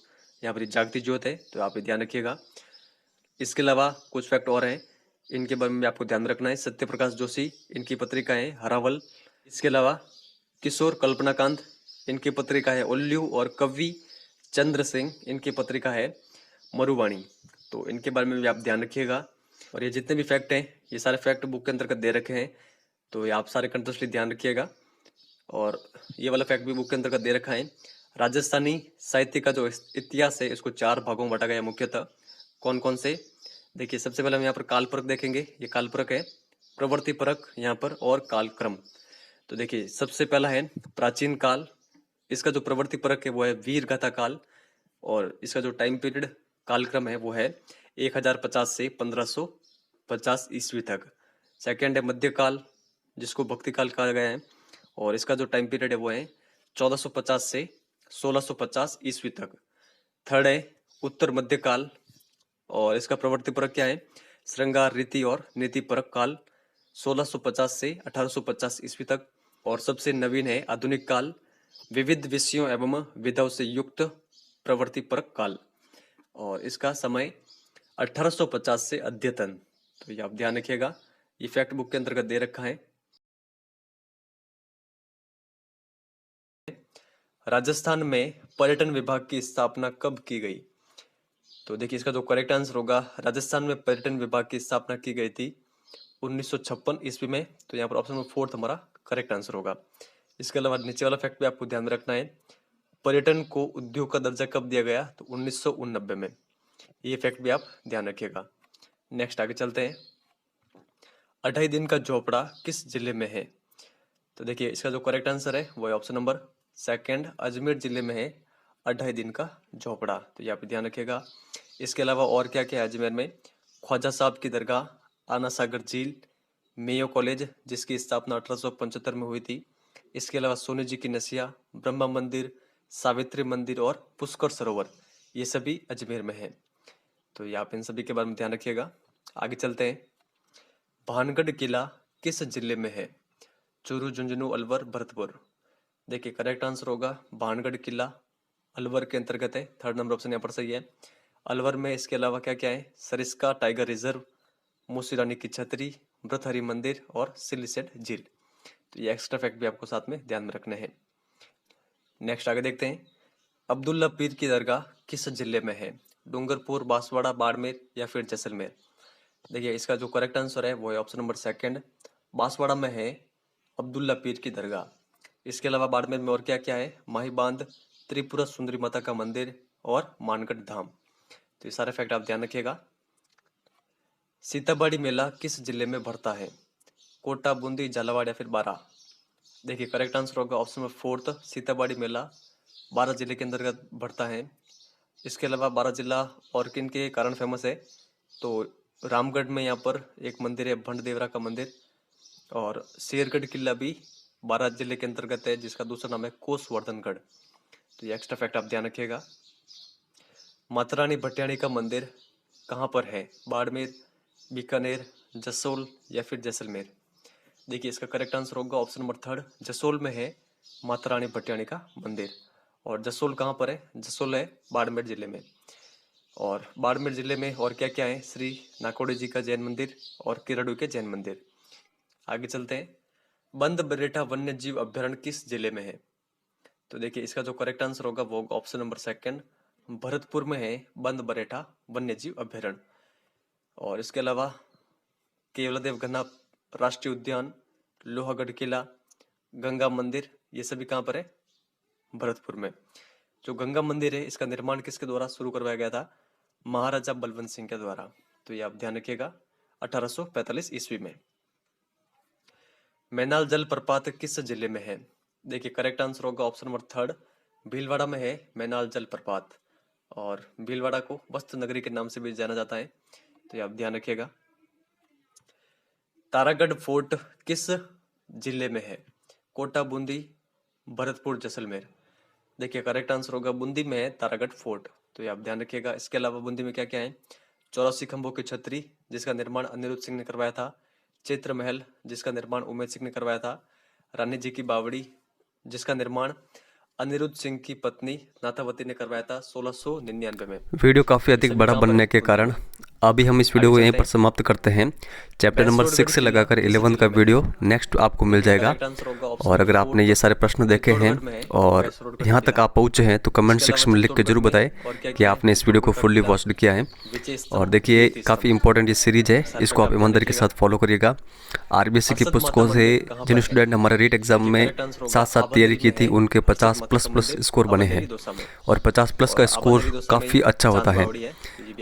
यहाँ पर जागती ज्योत है, तो आप ध्यान रखिएगा। इसके अलावा कुछ फैक्ट और हैं, इनके बारे में आपको ध्यान रखना है। सत्य प्रकाश जोशी, इनकी पत्रिका है हरावल। इसके अलावा किशोर कल्पनाकांत, इनकी पत्रिका है उल्लू। और कवि चंद्र सिंह, इनकी पत्रिका है मरुवाणी। तो इनके बारे में भी आप ध्यान रखिएगा। और ये जितने भी फैक्ट हैं, ये सारे फैक्ट बुक के अंतर्गत दे रखे हैं, तो ये आप सारे कंटिन्यूसली ध्यान रखिएगा। और ये वाला फैक्ट भी बुक के अंतर्गत दे रखा है। राजस्थानी साहित्य का जो इतिहास है, इसको 4 भागों में बांटा गया मुख्यतः। कौन कौन से? देखिए सबसे पहले हम यहाँ पर कालपरक देखेंगे, ये कालपरक है, प्रवृत्ति परक यहाँ पर, और कालक्रम। तो देखिए सबसे पहला है प्राचीन काल, इसका जो प्रवृत्ति परक है वो है वीर गाथा काल, और इसका जो टाइम पीरियड कालक्रम है वो है 1050 से 1550 ईस्वी तक। सेकेंड है मध्यकाल, जिसको भक्ति काल कहा गया है, और इसका जो टाइम पीरियड है वो है 1450 से 1650 ईस्वी तक। थर्ड है उत्तर मध्यकाल, और इसका प्रवृत्ति परक क्या है? श्रृंगार, रीति और नीति परक काल, 1650 से 1850 ईस्वी तक। और सबसे नवीन है आधुनिक काल, विविध विषयों एवं विधाओं से युक्त प्रवृत्ति परक काल, और इसका समय 1850 से अद्यतन। तो ये आप ध्यान रखिएगा, ये फैक्ट बुक के अंतर्गत दे रखा है। राजस्थान में पर्यटन विभाग की स्थापना कब की गई? तो देखिए इसका जो करेक्ट आंसर होगा, राजस्थान में पर्यटन विभाग की स्थापना की गई थी 1956 ईस्वी में। तो यहाँ पर ऑप्शन नंबर 4 हमारा करेक्ट आंसर होगा। इसके अलावा नीचे वाला फैक्ट भी आपको ध्यान में रखना है, पर्यटन को उद्योग का दर्जा कब दिया गया? तो 1989 में। ये फैक्ट भी आप ध्यान रखिएगा। नेक्स्ट आगे चलते हैं। 28 दिन का झोपड़ा किस जिले में है? तो देखिए इसका जो करेक्ट आंसर है वो है ऑप्शन नंबर सेकंड, अजमेर जिले में है 28 दिन का झोपड़ा। तो ये आप ध्यान रखिएगा। इसके अलावा और क्या क्या है अजमेर में? ख्वाजा साहब की दरगाह, आना सागर झील, मेयो कॉलेज जिसकी स्थापना 1875 में हुई थी। इसके अलावा सोनी जी की नसिया, ब्रह्मा मंदिर, सावित्री मंदिर और पुष्कर सरोवर, ये सभी अजमेर में है। तो ये आप इन सभी के बारे में ध्यान रखिएगा। आगे चलते हैं। भानगढ़ किला किस जिले में है? चूरू, झुंझुनू, अलवर, भरतपुर। देखिए करेक्ट आंसर होगा भानगढ़ किला अलवर के अंतर्गत है। थर्ड नंबर ऑप्शन यहाँ पर सही है, अलवर में। इसके अलावा क्या क्या है? सरिस्का टाइगर रिजर्व, मूसी की छतरी, भृतहरि मंदिर और सिलिसेट झील। तो ये एक्स्ट्रा फैक्ट भी आपको साथ में ध्यान में रखने हैं। नेक्स्ट आगे देखते हैं। अब्दुल्ला पीर की दरगाह किस जिले में है? डूंगरपुर, बांसवाड़ा, बाड़मेर या फिर जैसलमेर। देखिए इसका जो करेक्ट आंसर है वो है ऑप्शन नंबर सेकंड, बांसवाड़ा में है अब्दुल्ला पीर की दरगाह। इसके अलावा बाड़मेर में और क्या क्या है? माही बांध, त्रिपुरा सुंदरी माता का मंदिर और मानगढ़ धाम। तो ये सारे फैक्ट आप ध्यान रखिएगा। सीताबाड़ी मेला किस जिले में भरता है? कोटा, बूंदी, झालावाड़ या फिर बारा। देखिए करेक्ट आंसर होगा ऑप्शन नंबर फोर्थ, सीताबाड़ी मेला 12 जिले के अंतर्गत भरता है। इसके अलावा 12 जिला और किन के कारण फेमस है? तो रामगढ़ में यहाँ पर एक मंदिर है भंड देवरा का मंदिर, और शेरगढ़ किला भी 12 जिले के अंतर्गत है, जिसका दूसरा नाम है कोसवर्धनगढ़। तो ये एक्स्ट्रा फैक्ट आप ध्यान रखिएगा। माता रानी भट्टाणी का मंदिर कहाँ पर है? बाड़मेर, बीकानेर, जसोल या फिर जैसलमेर। देखिए इसका करेक्ट आंसर होगा ऑप्शन नंबर थर्ड, जसोल में है माता रानी भट्टाणी का मंदिर। और जसोल कहाँ पर है? जसोल है बाड़मेर जिले में। और बाड़मेर जिले में और क्या क्या है, श्री नाकोड़े जी का जैन मंदिर और किरडू के जैन मंदिर। आगे चलते हैं, बंद बरेटा वन्य जीव अभ्यारण्य किस जिले में है? तो देखिए इसका जो करेक्ट आंसर होगा वो ऑप्शन नंबर सेकंड, भरतपुर में है बंद बरेटा वन्य जीव अभ्यारण्य। और इसके अलावा केवलादेव घना राष्ट्रीय उद्यान, लोहागढ़ किला, गंगा मंदिर, ये सभी कहाँ पर है? भरतपुर में। जो गंगा मंदिर है इसका निर्माण किसके द्वारा शुरू करवाया गया था? महाराजा बलवंत सिंह के द्वारा। तो ये आप ध्यान रखिएगा, 1845 ईस्वी में। मैनाल जलप्रपात किस जिले में है? देखिए करेक्ट आंसर होगा ऑप्शन नंबर थर्ड, भीलवाड़ा में है मैनाल जलप्रपात। और भीलवाड़ा को वस्त्र नगरी के नाम से भी जाना जाता है, तो ये आप ध्यान रखिएगा। तारागढ़ फोर्ट किस जिले में है? कोटा, बूंदी, भरतपुर, जैसलमेर। देखिए करेक्ट आंसर होगा बूंदी में है तारागढ़ फोर्ट, तो ये आप ध्यान रखिएगा। इसके अलावा बूंदी में क्या क्या है? 84 खंभों की छतरी, जिसका निर्माण अनिरुद्ध सिंह ने करवाया था। चित्र महल, जिसका निर्माण उमेद सिंह ने करवाया था। रानी जी की बावड़ी, जिसका निर्माण अनिरुद्ध सिंह की पत्नी नाथावती ने करवाया था 1699 में। वीडियो काफ़ी अधिक बड़ा बनने के कारण अभी हम इस वीडियो को यहीं पर समाप्त करते हैं। चैप्टर नंबर 6 से लगाकर 11 का वीडियो नेक्स्ट आपको मिल जाएगा। और अगर आपने ये सारे प्रश्न देखे हैं और यहाँ तक आप पहुँचे हैं तो कमेंट सेक्शन में लिख के जरूर बताएं कि आपने इस वीडियो को फुल्ली वॉच किया है। और देखिए काफ़ी इंपॉर्टेंट ये सीरीज है, इसको आप ईमानदारी के साथ फॉलो करिएगा। आरबीएससी की पुस्तकों से जिन स्टूडेंट हमारे रीट एग्जाम में साथ साथ तैयारी की थी उनके 50+ स्कोर बने हैं और 50+ का स्कोर काफ़ी अच्छा होता है।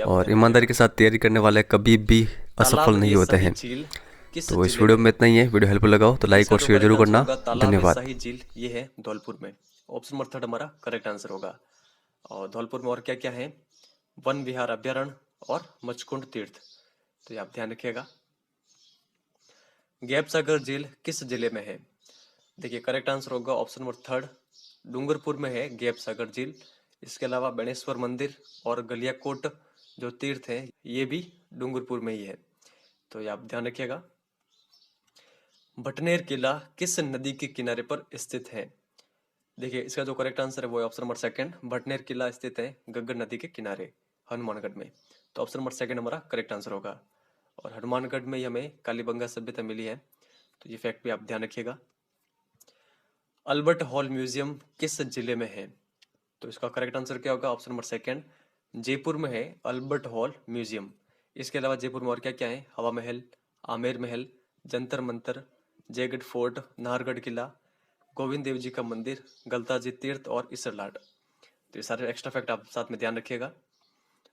और ईमानदारी के साथ तैयारी करने वाले कभी भी असफल नहीं होते हैं। तो इस वीडियो में इतना ही है। वीडियो हेल्पफुल लगाओ तो लाइक और शेयर जरूर करना। धन्यवाद। सही झील ये है धौलपुर में, ऑप्शन नंबर थर्ड हमारा करेक्ट आंसर होगा। और धौलपुर में और क्या क्या है? वन विहार अभ्यारण्य और मचकुंड तीर्थ, तो ये आप ध्यान रखिएगा। गैप सागर झील किस जिले में है? देखिए करेक्ट आंसर होगा ऑप्शन नंबर थर्ड, डूंगरपुर में है गैप सागर झील। इसके अलावा बेणेश्वर मंदिर और गलियाकोट जो तीर्थ है ये भी डूंगरपुर में ही है, तो ये आप ध्यान रखिएगा। भटनेर किला किस नदी के किनारे पर स्थित है? देखिए इसका जो करेक्ट आंसर है वो है ऑप्शन नंबर सेकंड, भटनेर किला स्थित है गग्गर नदी के किनारे हनुमानगढ़ में। तो ऑप्शन नंबर सेकंड हमारा करेक्ट आंसर होगा। और हनुमानगढ़ में ही हमें कालीबंगा सभ्यता मिली है, तो ये फैक्ट भी आप ध्यान रखिएगा। अल्बर्ट हॉल म्यूजियम किस जिले में है? तो इसका करेक्ट आंसर क्या होगा? ऑप्शन नंबर सेकंड, जयपुर में है अल्बर्ट हॉल म्यूजियम। इसके अलावा जयपुर में और क्या क्या है? हवा महल, आमेर महल, जंतर मंतर, जयगढ़ फोर्ट, नाहरगढ़ किला, गोविंद देव जी का मंदिर, गलता जी तीर्थ और इसरलाट। तो ये सारे एक्स्ट्रा फैक्ट आप साथ में ध्यान रखिएगा।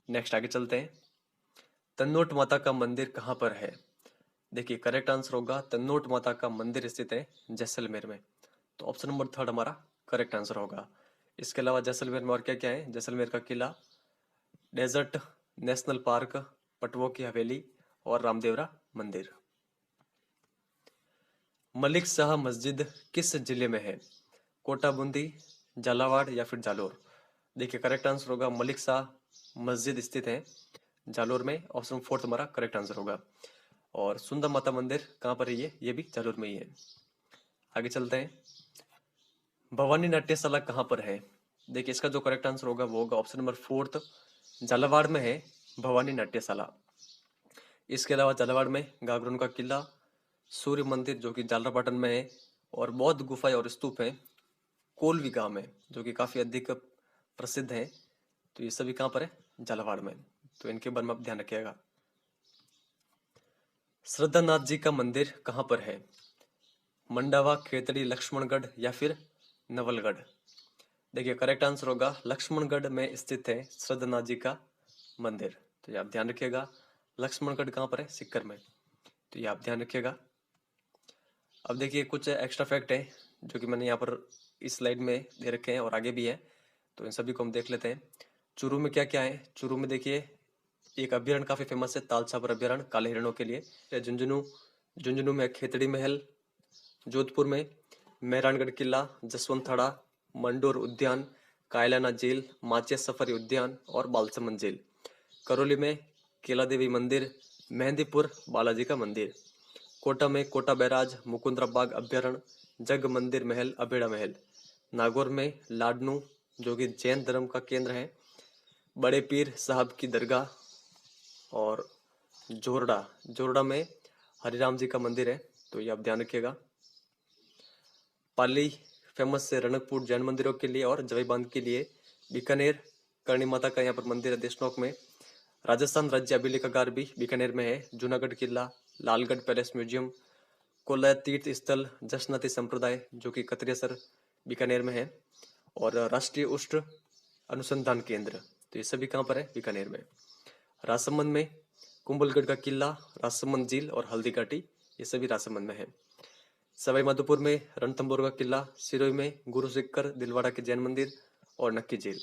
नेक्स्ट आगे चलते हैं, तन्नोट माता का मंदिर कहाँ पर है? देखिए करेक्ट आंसर होगा तन्नोट माता का मंदिर स्थित है जैसलमेर में, तो ऑप्शन नंबर थर्ड हमारा करेक्ट आंसर होगा। इसके अलावा जैसलमेर में और क्या क्या है? जैसलमेर का किला, डेजर्ट नेशनल पार्क, पटवों की हवेली और रामदेवरा मंदिर। मलिक शाह मस्जिद किस जिले में है? कोटा, बूंदी, झालावाड़ या फिर जालोर। देखिए करेक्ट आंसर होगा मलिक शाह मस्जिद स्थित है जालोर में, ऑप्शन फोर्थ हमारा करेक्ट आंसर होगा। और सुंदर माता मंदिर कहाँ पर है? ये भी जालोर में ही है। आगे चलते हैं, भवानी नाट्यशाला कहाँ पर है? देखिए इसका जो करेक्ट आंसर होगा वो होगा ऑप्शन नंबर फोर्थ, झालावाड़ में है भवानी नाट्यशाला। इसके अलावा झालावाड़ में गागरोन का किला, सूर्य मंदिर जो कि झालरापाटन में है, और बौद्ध गुफाएं और स्तूप है कोलवी गांव में जो कि काफी अधिक प्रसिद्ध है। तो ये सभी कहाँ पर है? झालावाड़ में, तो इनके बारे में आप ध्यान रखिएगा। श्रद्धानाथ जी का मंदिर कहाँ पर है? मंडावा, खेतड़ी, लक्ष्मणगढ़ या फिर नवलगढ़। देखिए करेक्ट आंसर होगा लक्ष्मणगढ़ में स्थित है श्रद्धानाथ जी का मंदिर, तो ये आप ध्यान रखिएगा। लक्ष्मणगढ़ कहाँ पर है? सीकर में, तो ये आप ध्यान रखिएगा। अब देखिए कुछ एक्स्ट्रा फैक्ट है जो कि मैंने यहाँ पर इस स्लाइड में दे रखे हैं और आगे भी है, तो इन सभी को हम देख लेते हैं। चूरू में क्या क्या है? चूरू में देखिए एक अभ्यारण्य काफी फेमस है, तालछापर अभ्यारण्य काले हिरणों के लिए। झुंझुनू में खेतड़ी महल, जोधपुर में मेहरानगढ़ किला, जसवंत थाड़ा, मंडोर उद्यान, कायलाना झील, माचिया सफारी उद्यान और बालसमंद झील। करौली में केला देवी मंदिर, मेहंदीपुर बालाजी का मंदिर। कोटा में कोटा बैराज, मुकुंदरा बाग अभ्यारण्य, जग मंदिर महल, अबेड़ा महल। नागौर में लाडनू जो कि जैन धर्म का केंद्र है, बड़े पीर साहब की दरगाह और जोरडा जोरडा में हरिराम जी का मंदिर है, तो ये आप ध्यान रखिएगा। पाली फेमस है रणकपुर जैन मंदिरों के लिए और जवाई बांध के लिए। बीकानेर करणी माता का यहाँ पर मंदिर है देशनोक में। राजस्थान राज्य अभिलेखागार भी बीकानेर में है। जूनागढ़ किला, लालगढ़ पैलेस म्यूजियम, कोल्ला तीर्थ स्थल जसनाती संप्रदाय जो कि कतरेसर बीकानेर में है, और राष्ट्रीय उष्ण अनुसंधान केंद्र, तो ये सभी कहाँ पर है? बीकानेर में। राजसमंद में कुंभलगढ़ का किला, राजसमंद झील और हल्दी घाटी, ये सभी राजसमंद में है। सवाई माधोपुर में रणथंभौर का किला, सिरोही में गुरु सिक्कर दिलवाड़ा के जैन मंदिर और नक्की झील।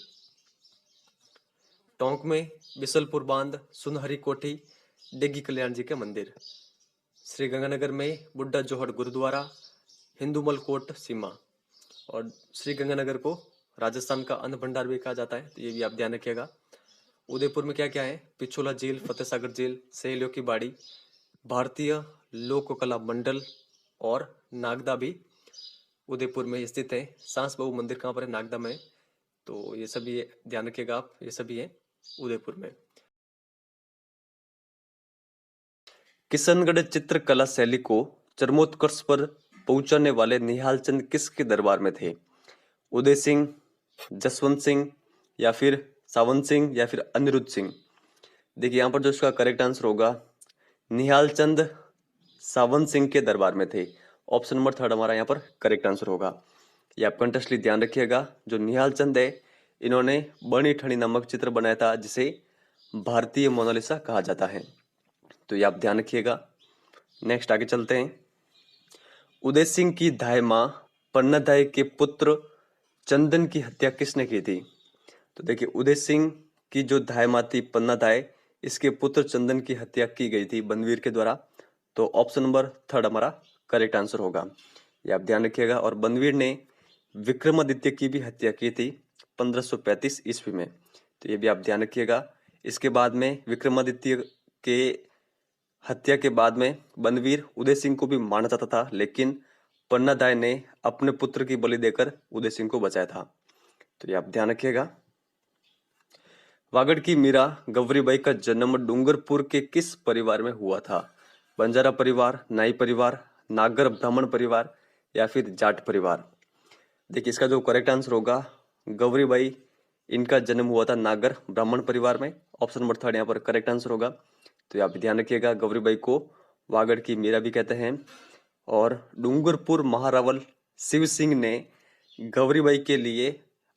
टोंक में बिसलपुर बांध, सुनहरी कोठी, डेगी कल्याण जी के मंदिर। श्री गंगानगर में बुड्ढा जोहड़ गुरुद्वारा, हिंदूमल कोट सीमा, और श्री गंगानगर को राजस्थान का अन्न भंडार भी कहा जाता है, तो ये भी आप ध्यान रखिएगा। उदयपुर में क्या क्या है? पिछोला झील, फतेह सागर झील, सहेलियों की बाड़ी, भारतीय लोक कला मंडल और नागदा भी उदयपुर में स्थित है। सांस बाबू मंदिर कहाँ पर है? नागदा में। तो ये सभी ध्यान रखिएगा आप, ये सभी है उदयपुर में। किशनगढ़ चित्रकला शैली को चरमोत्कर्ष पर पहुंचाने वाले निहाल चंद किसके दरबार में थे? उदय सिंह, जसवंत सिंह, या फिर सावंत सिंह, या फिर अनिरुद्ध सिंह? देखिए यहाँ पर जो इसका करेक्ट आंसर होगा, निहाल चंद सावंत सिंह के दरबार में थे। ऑप्शन नंबर 3 हमारा यहाँ पर करेक्ट आंसर होगा। ये आप कंटेस्टली ध्यान रखिएगा। जो निहाल चंद है, इन्होंने बनी ठनी नामक चित्र बनाया था जिसे भारतीय मोनालिसा कहा जाता है, तो ये आप ध्यान रखिएगा। नेक्स्ट आगे चलते हैं। उदय सिंह की दाई मां पन्नादाई के पुत्र चंदन की हत्या किसने की थी? तो देखिए उदय सिंह की जो दाई मां थी पन्नादाई, इसके पुत्र चंदन की हत्या की गई थी बनवीर के द्वारा, तो ऑप्शन नंबर 3 हमारा करेक्ट आंसर होगा। ये आप ध्यान रखिएगा। और बनवीर ने विक्रमादित्य की भी हत्या की थी 1535 ईस्वी में, तो ये भी आप ध्यान रखिएगा। इसके बाद में विक्रमादित्य के हत्या के बाद में बनवीर उदय सिंह को भी मारना चाहता था, लेकिन पन्नादाई ने अपने पुत्र की बलि देकर उदय सिंह को बचाया था, तो ये आप ध्यान रखिएगा। वागड़ की मीरा गौरीबाई का जन्म डूंगरपुर के किस परिवार में हुआ था? बंजारा परिवार, नाई परिवार, नागर ब्राह्मण परिवार, या फिर जाट परिवार? देखिए इसका जो करेक्ट आंसर होगा, गौरीबाई, इनका जन्म हुआ था नागर ब्राह्मण परिवार में। ऑप्शन नंबर 3 यहाँ पर करेक्ट आंसर होगा, तो आप ध्यान रखिएगा। गौरीबाई को वागड़ की मीरा भी कहते हैं। और डूंगरपुर महारावल शिव सिंह ने गौरीबाई के लिए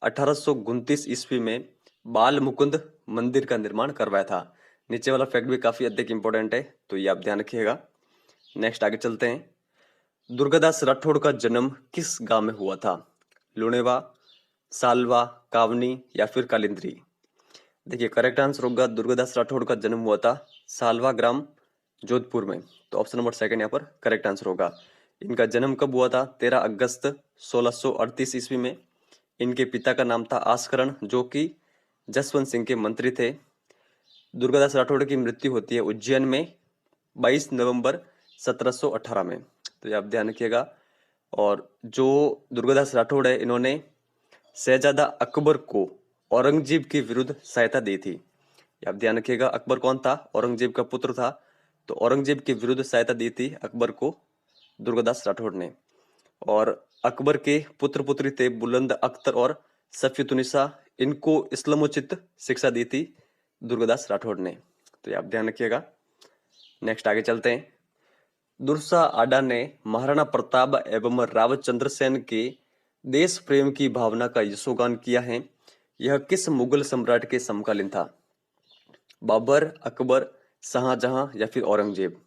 1829 ईस्वी में बाल मुकुंद मंदिर का निर्माण करवाया था। नीचे वाला फैक्ट भी काफी अधिक इंपॉर्टेंट है, तो ये आप ध्यान रखिएगा। नेक्स्ट आगे चलते हैं। दुर्गादास राठौड़ का जन्म किस गांव में हुआ था? लुणेवा, सालवा, कावनी, या फिर कालिंद्री? देखिए करेक्ट आंसर होगा, दुर्गादास राठौड़ का जन्म हुआ था सालवा ग्राम, जोधपुर में, तो ऑप्शन नंबर 2 यहाँ पर करेक्ट आंसर होगा। इनका जन्म कब हुआ था? 13 अगस्त 1638 ईस्वी में। इनके पिता का नाम था आस्करण, जो कि जसवंत सिंह के मंत्री थे। दुर्गादास राठौड़ की मृत्यु होती है उज्जैन में 22 नवंबर 1718 में, तो ये आप ध्यान रखिएगा। और जो दुर्गादास राठौड़ है, इन्होंने शहजादा अकबर को औरंगजेब के विरुद्ध सहायता दी थी। आप ध्यान रखिएगा, अकबर कौन था? औरंगजेब का पुत्र था, तो औरंगजेब के विरुद्ध सहायता दी थी अकबर को दुर्गादास राठौड़ ने। और अकबर के पुत्र पुत्री थे बुलंद अख्तर और सफीतुनिसा, इनको इस्लामोचित शिक्षा दी थी दुर्गादास राठौड़ ने, तो आप ध्यान रखिएगा। नेक्स्ट आगे चलते हैं। दुर्सा आडा ने महाराणा प्रताप एवं राव चंद्रसेन के देश प्रेम की भावना का यशोगान किया है। यह किस मुगल सम्राट के समकालीन था? बाबर, अकबर, शाहजहां, या फिर औरंगजेब?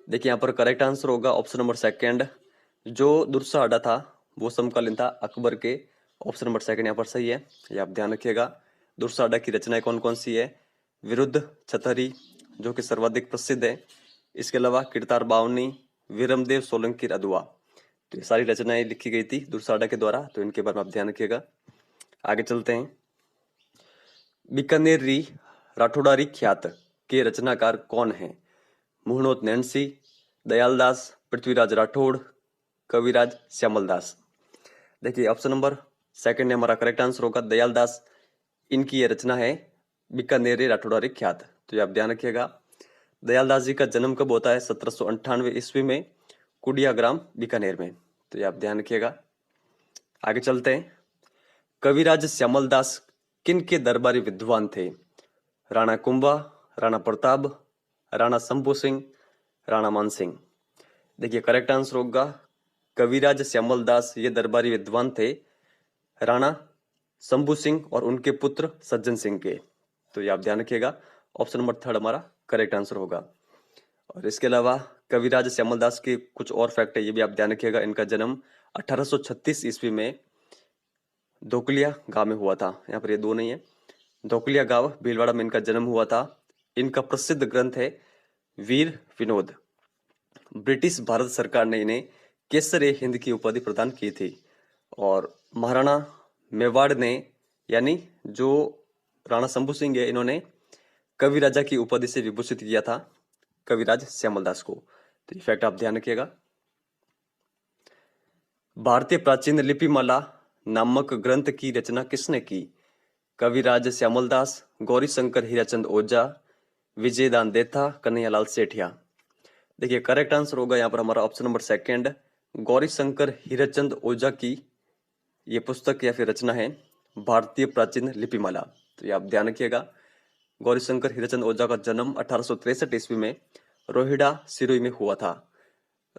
देखिए यहाँ पर करेक्ट आंसर होगा ऑप्शन नंबर 2। जो दुर्सा आडा था वो समकालीन था अकबर के। ऑप्शन नंबर 2 यहाँ पर सही है, ये आप ध्यान रखिएगा। दुर्सा आडा की रचनाएं कौन कौन सी है? विरुद्ध छतरी, जो कि सर्वाधिक प्रसिद्ध है। इसके अलावा किरतार बावनी, वीरमदेव सोलंकी अदुआ, तो ये सारी रचनाएं लिखी गई थी दुर्सा आडा के द्वारा, तो इनके बारे में आप ध्यान रखिएगा। आगे चलते हैं। बीकानेरी राठौड़ारी ख्यात के रचनाकार कौन हैं? मुहणोत नैन्सी, दयालदास, पृथ्वीराज राठौड़, कविराज श्यामलदास? देखिए ऑप्शन नंबर 2 ने हमारा करेक्ट आंसर होगा दयालदास। इनकी ये रचना है बीकानेरी राठौड़ारी ख्यात। तो ये आप ध्यान रखिएगा। दयालदास जी का जन्म कब होता है? 1798 ईस्वी में, कुडिया ग्राम बीकानेर में। तो ये आप ध्यान रखिएगा। आगे चलते हैं। कविराज श्यामल दास किन के दरबारी विद्वान थे? राणा कुंभा, राणा प्रताप, राणा शंभू सिंह, राणा मान सिंह। देखिए करेक्ट आंसर होगा कविराज श्यामल दास ये दरबारी विद्वान थे राणा शंभू सिंह और उनके पुत्र सज्जन सिंह के। तो ये आप ध्यान रखिएगा। ऑप्शन नंबर 3 हमारा करेक्ट आंसर होगा। और इसके अलावा कविराज श्यामल दास के कुछ और फैक्ट है, ये भी आप ध्यान रखिएगा। इनका जन्म 1836 ईस्वी में धोकलिया गांव में हुआ था। यहाँ पर ये दो नहीं है, धोकलिया गांव भीलवाड़ा में इनका जन्म हुआ था। इनका प्रसिद्ध ग्रंथ है वीर विनोद। ब्रिटिश भारत सरकार ने इन्हें केसर हिंद की उपाधि प्रदान की थी। और महाराणा मेवाड़ ने, यानी जो राणा शंभू सिंह है, इन्होंने कवि राजा की उपाधि से विभूषित किया था कविराज श्यामल दास को। तो ये फैक्ट आप ध्यान रखिएगा। भारतीय प्राचीन लिपिमाला नामक ग्रंथ की रचना किसने की? कविराज श्यामल दास, गौरी शंकर हीराचंद ओझा, विजयदान देथा, कन्हैयालाल सेठिया। देखिए करेक्ट आंसर होगा यहाँ पर हमारा ऑप्शन नंबर 2, गौरी शंकर हीराचंद ओझा की ये पुस्तक या फिर रचना है भारतीय प्राचीन लिपिमाला। तो ये आप ध्यान रखिएगा। गौरी शंकर हीराचंद ओझा का जन्म 1863 ईस्वी में रोहिड़ा सिरोही में हुआ था।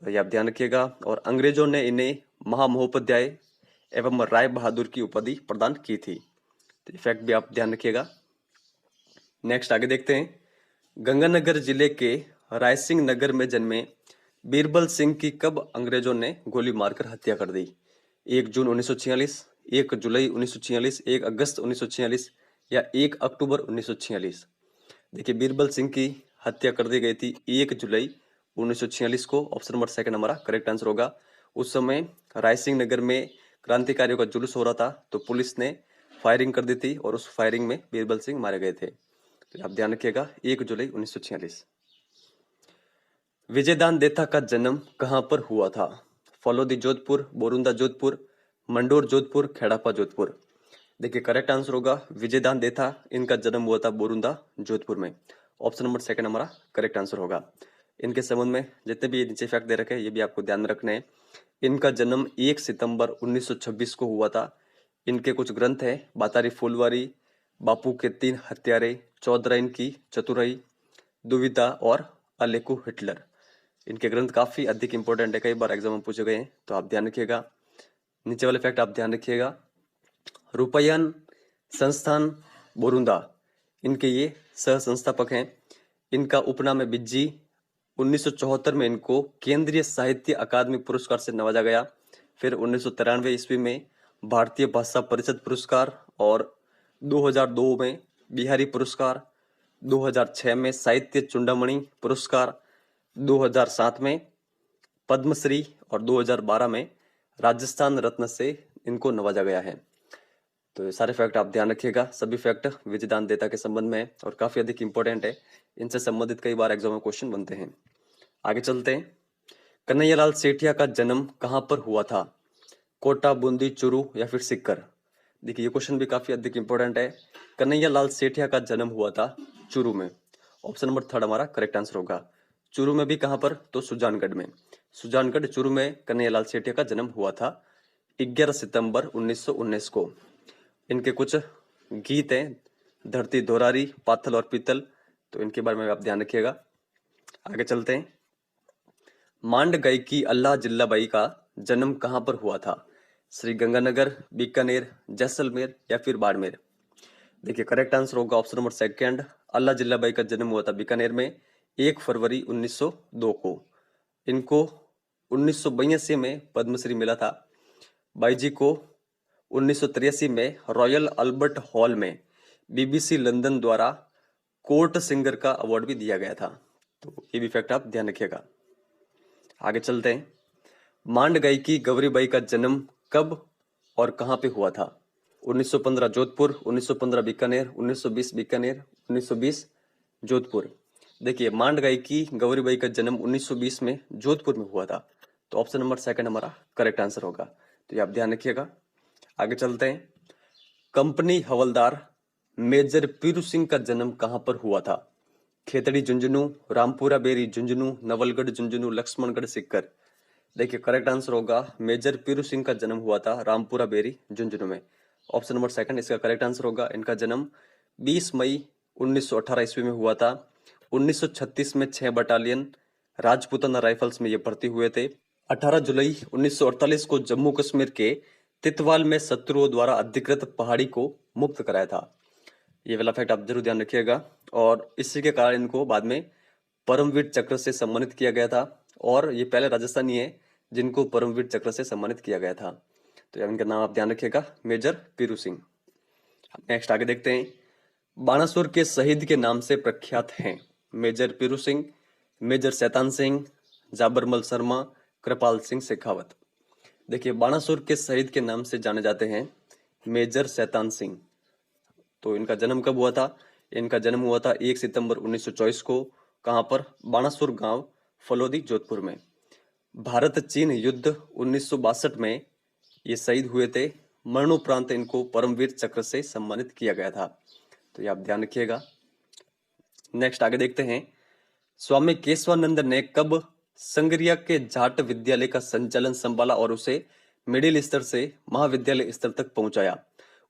ये आप ध्यान रखिएगा। और अंग्रेजों ने इन्हें महामहोपाध्याय एवं राय बहादुर की उपाधि प्रदान की थी। तो फैक्ट भी आप ध्यान रखिएगा। नेक्स्ट आगे देखते हैं। गंगानगर जिले के रायसिंह नगर में जन्मे बीरबल सिंह की कब अंग्रेजों ने गोली मारकर हत्या कर दी? 1 जून 1946, 1 जुलाई 1946, 1 अगस्त 1946 या 1 अक्टूबर 1946। देखिए बीरबल सिंह की हत्या कर दी गई थी 1 जुलाई 1946 को। ऑप्शन नंबर 2 हमारा करेक्ट आंसर होगा। उस समय रायसिंह नगर में क्रांतिकारियों का जुलूस हो रहा था, तो पुलिस ने फायरिंग कर दी थी और उस फायरिंग में बीरबल सिंह मारे गए थे। तो आप ध्यान रखिएगा 1 जुलाई 1946। विजयदान देथा का जन्म कहां पर हुआ था? फलोदी जोधपुर, बोरुंदा जोधपुर, मंडोर जोधपुर, खेड़ापा जोधपुर। देखिए करेक्ट आंसर होगा विजयदान देथा, इनका जन्म हुआ था बोरुंदा जोधपुर में। ऑप्शन नंबर 2 हमारा करेक्ट आंसर होगा। इनके संबंध में जितने भी नीचे फैक्ट दे रखे हैं ये भी आपको ध्यान में रखने हैं। इनका जन्म 1 सितंबर 1926 को हुआ था। इनके कुछ ग्रंथ हैं बातारी फुलवारी, बापू के 3 हत्यारे, चौधराइन की चतुराई, दुविधा और अलेकू हिटलर। इनके ग्रंथ काफी अधिक इंपॉर्टेंट है, कई बार एग्जाम में पूछे गए हैं, तो आप ध्यान रखिएगा। नीचे वाले फैक्ट आप ध्यान रखिएगा। रूपयन संस्थान बोरुंदा, इनके ये सह संस्थापक हैं। इनका उपनाम है बिज्जी। 1974 में इनको केंद्रीय साहित्य अकादमी पुरस्कार से नवाजा गया। फिर 1993 ईस्वी में भारतीय भाषा परिषद पुरस्कार और 2002 में बिहारी पुरस्कार, 2006 में साहित्य चूड़ामणि पुरस्कार, 2007 में पद्मश्री और 2012 में राजस्थान रत्न से इनको नवाजा गया है। तो ये सारे फैक्ट आप ध्यान रखिएगा। सभी फैक्ट विजयदान देता के संबंध में है और काफी अधिक इंपॉर्टेंट है। इनसे संबंधित कई बार एग्जाम में क्वेश्चन बनते हैं। आगे चलते हैं। कन्हैयालाल सेठिया का जन्म कहां पर हुआ था? कोटा, बूंदी, चूरू या फिर सिक्कर। देखिए ये क्वेश्चन भी काफी अधिक इंपॉर्टेंट है। कन्हैयालाल सेठिया का जन्म हुआ था चूरू में। ऑप्शन नंबर 3 हमारा करेक्ट आंसर होगा। चूरू में भी कहां पर? तो सुजानगढ़ में। सुजानगढ़ चूरू में कन्हैयालाल सेठिया का जन्म हुआ था 11 सितंबर 1919 को। इनके कुछ गीत हैं धरती धोरारी, पाथल और पीतल, तो इनके बारे में आप ध्यान रखिएगा। आगे चलते हैं। मांड गायकी अल्लाह जिल्लाबाई का जन्म कहां पर हुआ था? श्री गंगानगर, बीकानेर, जैसलमेर या फिर बाड़मेर। देखिए करेक्ट आंसर होगा ऑप्शन नंबर 2, अल्लाह जिल्लाबाई का जन्म हुआ था बीकानेर में 1 फरवरी 1902 को। इनको 1982 में पद्मश्री मिला था। बाई जी को 1983 में रॉयल अल्बर्ट हॉल में बीबीसी लंदन द्वारा कोर्ट सिंगर का अवार्ड भी दिया गया था। तो ये भी फैक्ट आप ध्यान रखिएगा। आगे चलते हैं। मांड गायकी गौरीबाई का जन्म कब और कहां पे हुआ था? 1915 जोधपुर, 1915 बीकानेर, 1920 बीकानेर, 1920 जोधपुर। देखिए मांड गायकी गौरीबाई का जन्म 1920 में जोधपुर में हुआ था। तो ऑप्शन नंबर 2 हमारा करेक्ट आंसर होगा। तो ये आप ध्यान रखिएगा। आगे चलते हैं। कंपनी हवलदार मेजर पीरू सिंह का जन्म कहां पर हुआ था? खेतड़ी झुंझुनू, रामपुरा बेरी झुंझुनू, नवलगढ़ झुंझुनू, लक्ष्मणगढ़ सीकर। देखिए करेक्ट आंसर होगा मेजर पीरू सिंह का जन्म हुआ था रामपुरा बेरी झुंझुनू में। ऑप्शन नंबर सेकंड इसका करेक्ट आंसर होगा। इनका जन्म 20 मई 1918 ईस्वी में हुआ था। 1936 में 6 बटालियन राजपूताना राइफल्स में ये भर्ती हुए थे। 18 जुलाई 1948 को जम्मू कश्मीर के तितवाल में शत्रुओं द्वारा अधिकृत पहाड़ी को मुक्त कराया था। ये वाला फैक्ट आप जरूर ध्यान रखिएगा। और इसी के कारण इनको बाद में परमवीर चक्र से सम्मानित किया गया था। और ये पहले राजस्थानी है जिनको परमवीर चक्र से सम्मानित किया गया था। तो इनका नाम आप ध्यान रखिएगा, मेजर पीरू सिंह। नेक्स्ट आगे देखते हैं। बाणासुर के शहीद के नाम से प्रख्यात हैं मेजर पीरू सिंह, मेजर शैतान सिंह, जाबरमल शर्मा, कृपाल सिंह शेखावत। देखिए बाणासुर के शहीद के नाम से जाने जाते हैं मेजर शैतान सिंह। तो इनका जन्म कब हुआ था? इनका जन्म हुआ था 1 सितंबर 1924 को। कहां पर? बाणासुर गांव, फलोदी, जोधपुर में। भारत चीन युद्ध 1962 में ये शहीद हुए थे। मरणोपरांत इनको परमवीर चक्र से सम्मानित किया गया था। तो ये आप ध्यान रखिएगा। नेक्स्ट आगे देखते हैं। स्वामी केशवानंद ने कब संगरिया के जाट विद्यालय का संचालन संभाला और उसे मिडिल स्तर से महाविद्यालय स्तर तक पहुंचाया?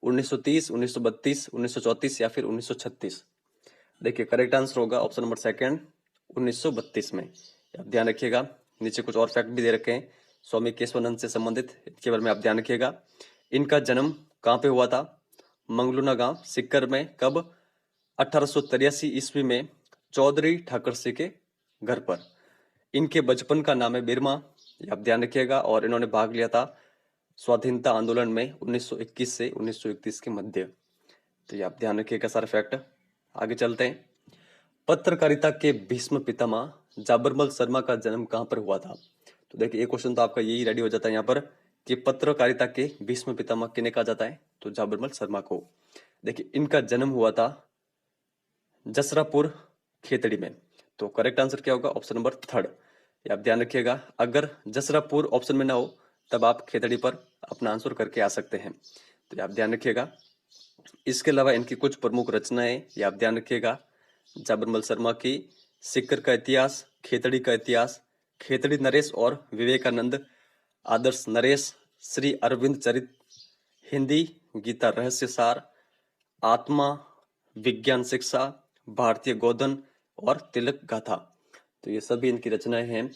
1930, 1932, 1934 या फिर 1936? देखिए करेक्ट आंसर होगा ऑप्शन नंबर सेकंड, 1932 में। आप ध्यान रखिएगा। नीचे कुछ और फैक्ट भी दे रखे हैं स्वामी केशवानंद से संबंधित, इनके बारे में आप ध्यान रखिएगा। इनका जन्म कहाँ पे हुआ था? मंगलूना गांव, सीकर में। कब? 1883 ईस्वी में चौधरी ठाकर सिंह के घर पर। इनके बचपन का नाम है बिरमा, ये आप ध्यान रखिएगा। और इन्होंने भाग लिया था स्वाधीनता आंदोलन में 1921 से 1931 के मध्य। तो ये आप ध्यान रखिएगा सारे फैक्ट। आगे चलते हैं। पत्रकारिता के भीष्म पितामह जाबरमल शर्मा का जन्म कहां पर हुआ था? तो देखिए एक क्वेश्चन तो आपका यही रेडी हो जाता है यहाँ पर कि पत्रकारिता के भीष्म पितामह किन्हें कहा जाता है? तो जाबरमल शर्मा को। देखिए इनका जन्म हुआ था जसरापुर, खेतड़ी में। तो करेक्ट आंसर क्या होगा? Option number third. ये आप ध्यान रखिएगा। अगर जसरापुर ऑप्शन में ना हो तब आप खेतड़ी पर अपना आंसर करके आ सकते हैं। तो ये आप ध्यान रखिएगा। इसके अलावा इनकी कुछ प्रमुख रचनाएं ये आप ध्यान रखिएगा। जाबरमल शर्मा की सीकर का इतिहास, खेतड़ी का इतिहास, खेतड़ी नरेश और विवेकानंद, आदर्श नरेश, श्री अरविंद चरित, हिंदी गीता रहस्य सार, आत्मा, विज्ञान शिक्षा, भारतीय गोधन और तिलक गाथा। तो ये सभी इनकी रचनाएं हैं।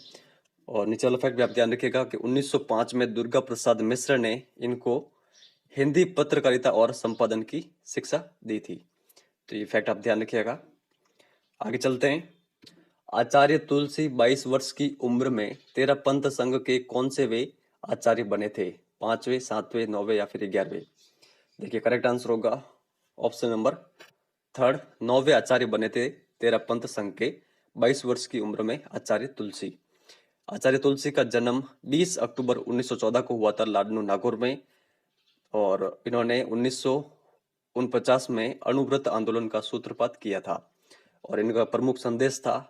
और नीचे वाला फैक्ट भी आप ध्यान रखिएगा कि 1905 में दुर्गा प्रसाद मिश्र ने इनको हिंदी पत्रकारिता और संपादन की शिक्षा दी थी। तो ये फैक्ट आप ध्यान रखिएगा। आगे चलते हैं। आचार्य तुलसी 22 वर्ष की उम्र में तेरा पंथ संघ के कौन से वे आचार्य बने थे? 5वें, 7वें, 9वें या फिर 11वें? देखिए करेक्ट आंसर होगा ऑप्शन नंबर थर्ड, 9वें आचार्य बने थे तेरा पंथ संघ के 22 वर्ष की उम्र में आचार्य तुलसी। आचार्य तुलसी का जन्म 20 अक्टूबर 1914 को हुआ था लाडनू नागौर में। और इन्होंने 1949 में अणुव्रत आंदोलन का सूत्रपात किया था। और इनका प्रमुख संदेश था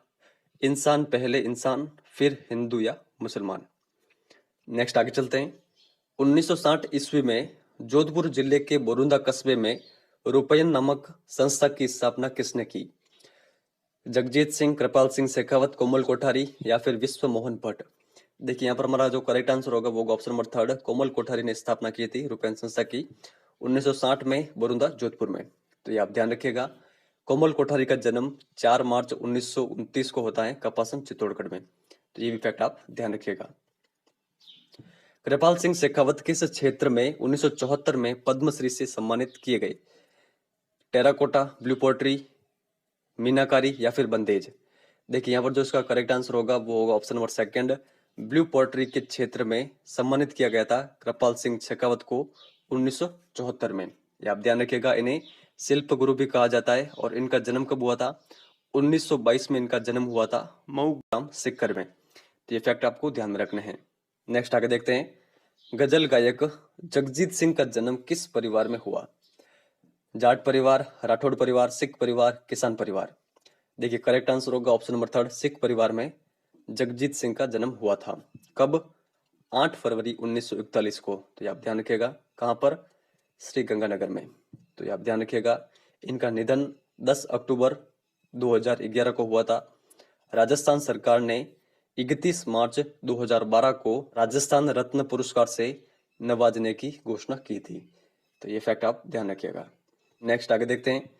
इंसान पहले इंसान, फिर हिंदू या मुसलमान। नेक्स्ट आगे चलते हैं। 1960 ईस्वी में जोधपुर जिले के बोरुंदा कस्बे में रुपयन नामक संस्था की स्थापना किसने की? जगजीत सिंह, कृपाल सिंह शेखावत, कोमल कोठारी या फिर विश्व मोहन भट्ट? देखिए यहाँ पर हमारा जो करेक्ट आंसर होगा वो ऑप्शन नंबर थर्ड, कोमल कोठारी ने स्थापना की थी रुपयन संस्था की 1960 में बोरुंदा जोधपुर में। तो ये आप ध्यान रखिएगा। कोमल कोठारी का जन्म 4 मार्च 1929 को होता है कपासन, चित्तौड़गढ़ में। तो ये भी फैक्ट आप ध्यान रखिएगा। कृपाल सिंह शेखावत किस क्षेत्र में 1974 में पद्मश्री से सम्मानित किए गए? टेराकोटा, ब्लू पोट्री, मीनाकारी या फिर बंदेज? देखिए यहाँ पर जो इसका करेक्ट आंसर होगा वो होगा option number second, blue pottery के क्षेत्र में सम्मानित किया गया था कृपाल सिंह शेखावत को 1974 में। ये आप ध्यान रखिएगा। इन्हें शिल्प गुरु भी कहा जाता है। और इनका जन्म कब हुआ था? 1922 में इनका जन्म हुआ था मऊ ग्राम, सीकर में। तो ये फैक्ट आपको ध्यान में रखने हैं। नेक्स्ट आगे देखते हैं। गजल गायक जगजीत सिंह का जन्म किस परिवार में हुआ? जाट परिवार, राठौड़ परिवार, सिख परिवार, किसान परिवार? देखिए करेक्ट आंसर होगा ऑप्शन नंबर थर्ड, सिख परिवार में जगजीत सिंह का जन्म हुआ था। कब? 8 फरवरी 1941 को। तो ये आप ध्यान रखिएगा। कहां पर? श्री गंगानगर में। तो ये आप ध्यान रखिएगा। इनका निधन 10 अक्टूबर 2011 को हुआ था। राजस्थान सरकार ने 31 मार्च 2012 को राजस्थान रत्न पुरस्कार से नवाजने की घोषणा की थी। तो ये फैक्ट आप ध्यान रखिएगा। नेक्स्ट आगे देखते हैं,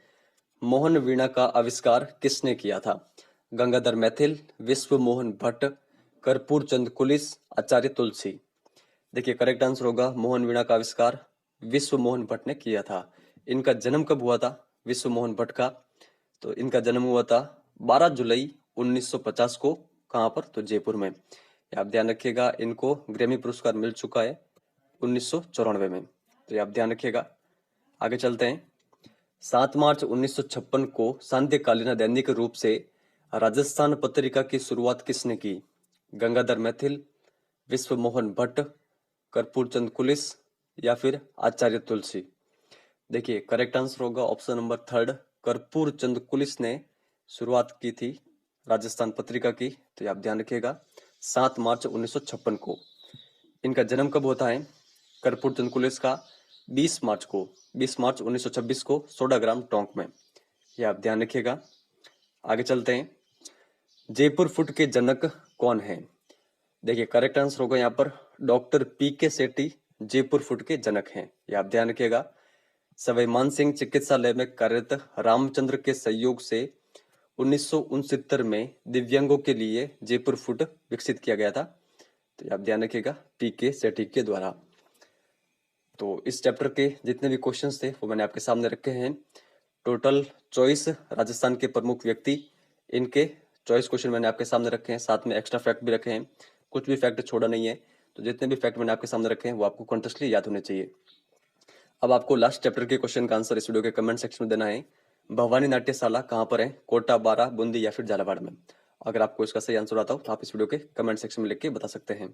मोहन वीणा का आविष्कार किसने किया था? गंगाधर मैथिल, विश्व मोहन भट्ट, कर्पूर चंद कुलिस, आचार्य तुलसी। देखिए करेक्ट आंसर होगा मोहन वीणा का आविष्कार विश्व मोहन भट्ट ने किया था। इनका जन्म कब हुआ था विश्व मोहन भट्ट का? तो इनका जन्म हुआ था 12 जुलाई 1950 को। कहाँ पर? तो जयपुर में। ये आप ध्यान रखिएगा। इनको ग्रैमी पुरस्कार मिल चुका है 1994 में। तो ये आप ध्यान रखिएगा। आगे चलते हैं। 7 मार्च 1956 को सांध्यकालीन दैनिक रूप से राजस्थान पत्रिका की शुरुआत किसने की? गंगाधर मैथिल, विश्व मोहन भट्ट, कर्पूर चंद कुलिस या फिर आचार्य तुलसी। देखिए करेक्ट आंसर होगा ऑप्शन नंबर 3, कर्पूर चंद कुलिस ने शुरुआत की थी राजस्थान पत्रिका की। तो आप ध्यान रखिएगा 7 मार्च 1956 को। इनका जन्म कब होता है कर्पूर चंद कुलिस का? 20 मार्च को, 20 मार्च 1926 को सोडाग्राम टोंक में। ये आप ध्यान रखिएगा। आगे चलते हैं। जयपुर फुट के जनक कौन है? देखिए करेक्ट आंसर होगा यहाँ पर डॉक्टर पी.के. सेठी जयपुर फुट के जनक हैं। ये आप ध्यान रखिएगा। सवाई मानसिंह चिकित्सालय में कार्यरत रामचंद्र के सहयोग से 1969 में दिव्यांगों के लिए जयपुर फुट विकसित किया गया था। तो आप ध्यान रखिएगा पी.के. सेठी के द्वारा। तो इस चैप्टर के जितने भी क्वेश्चंस थे वो मैंने आपके सामने रखे हैं। टोटल 24 राजस्थान के प्रमुख व्यक्ति, इनके 24 क्वेश्चन मैंने आपके सामने रखे हैं। साथ में एक्स्ट्रा फैक्ट भी रखे हैं, कुछ भी फैक्ट छोड़ा नहीं है। तो जितने भी फैक्ट मैंने आपके सामने रखे हैं वो आपको कंटेस्टली याद होने चाहिए। अब आपको लास्ट चैप्टर के क्वेश्चन का आंसर इस वीडियो के कमेंट सेक्शन में देना है। भवानी नाट्यशाला कहाँ पर है? कोटा, बारा, बूंदी या फिर झालावाड़ में? अगर आपको इसका सही आंसर आता हो तो आप इस वीडियो के कमेंट सेक्शन में लिख के बता सकते हैं।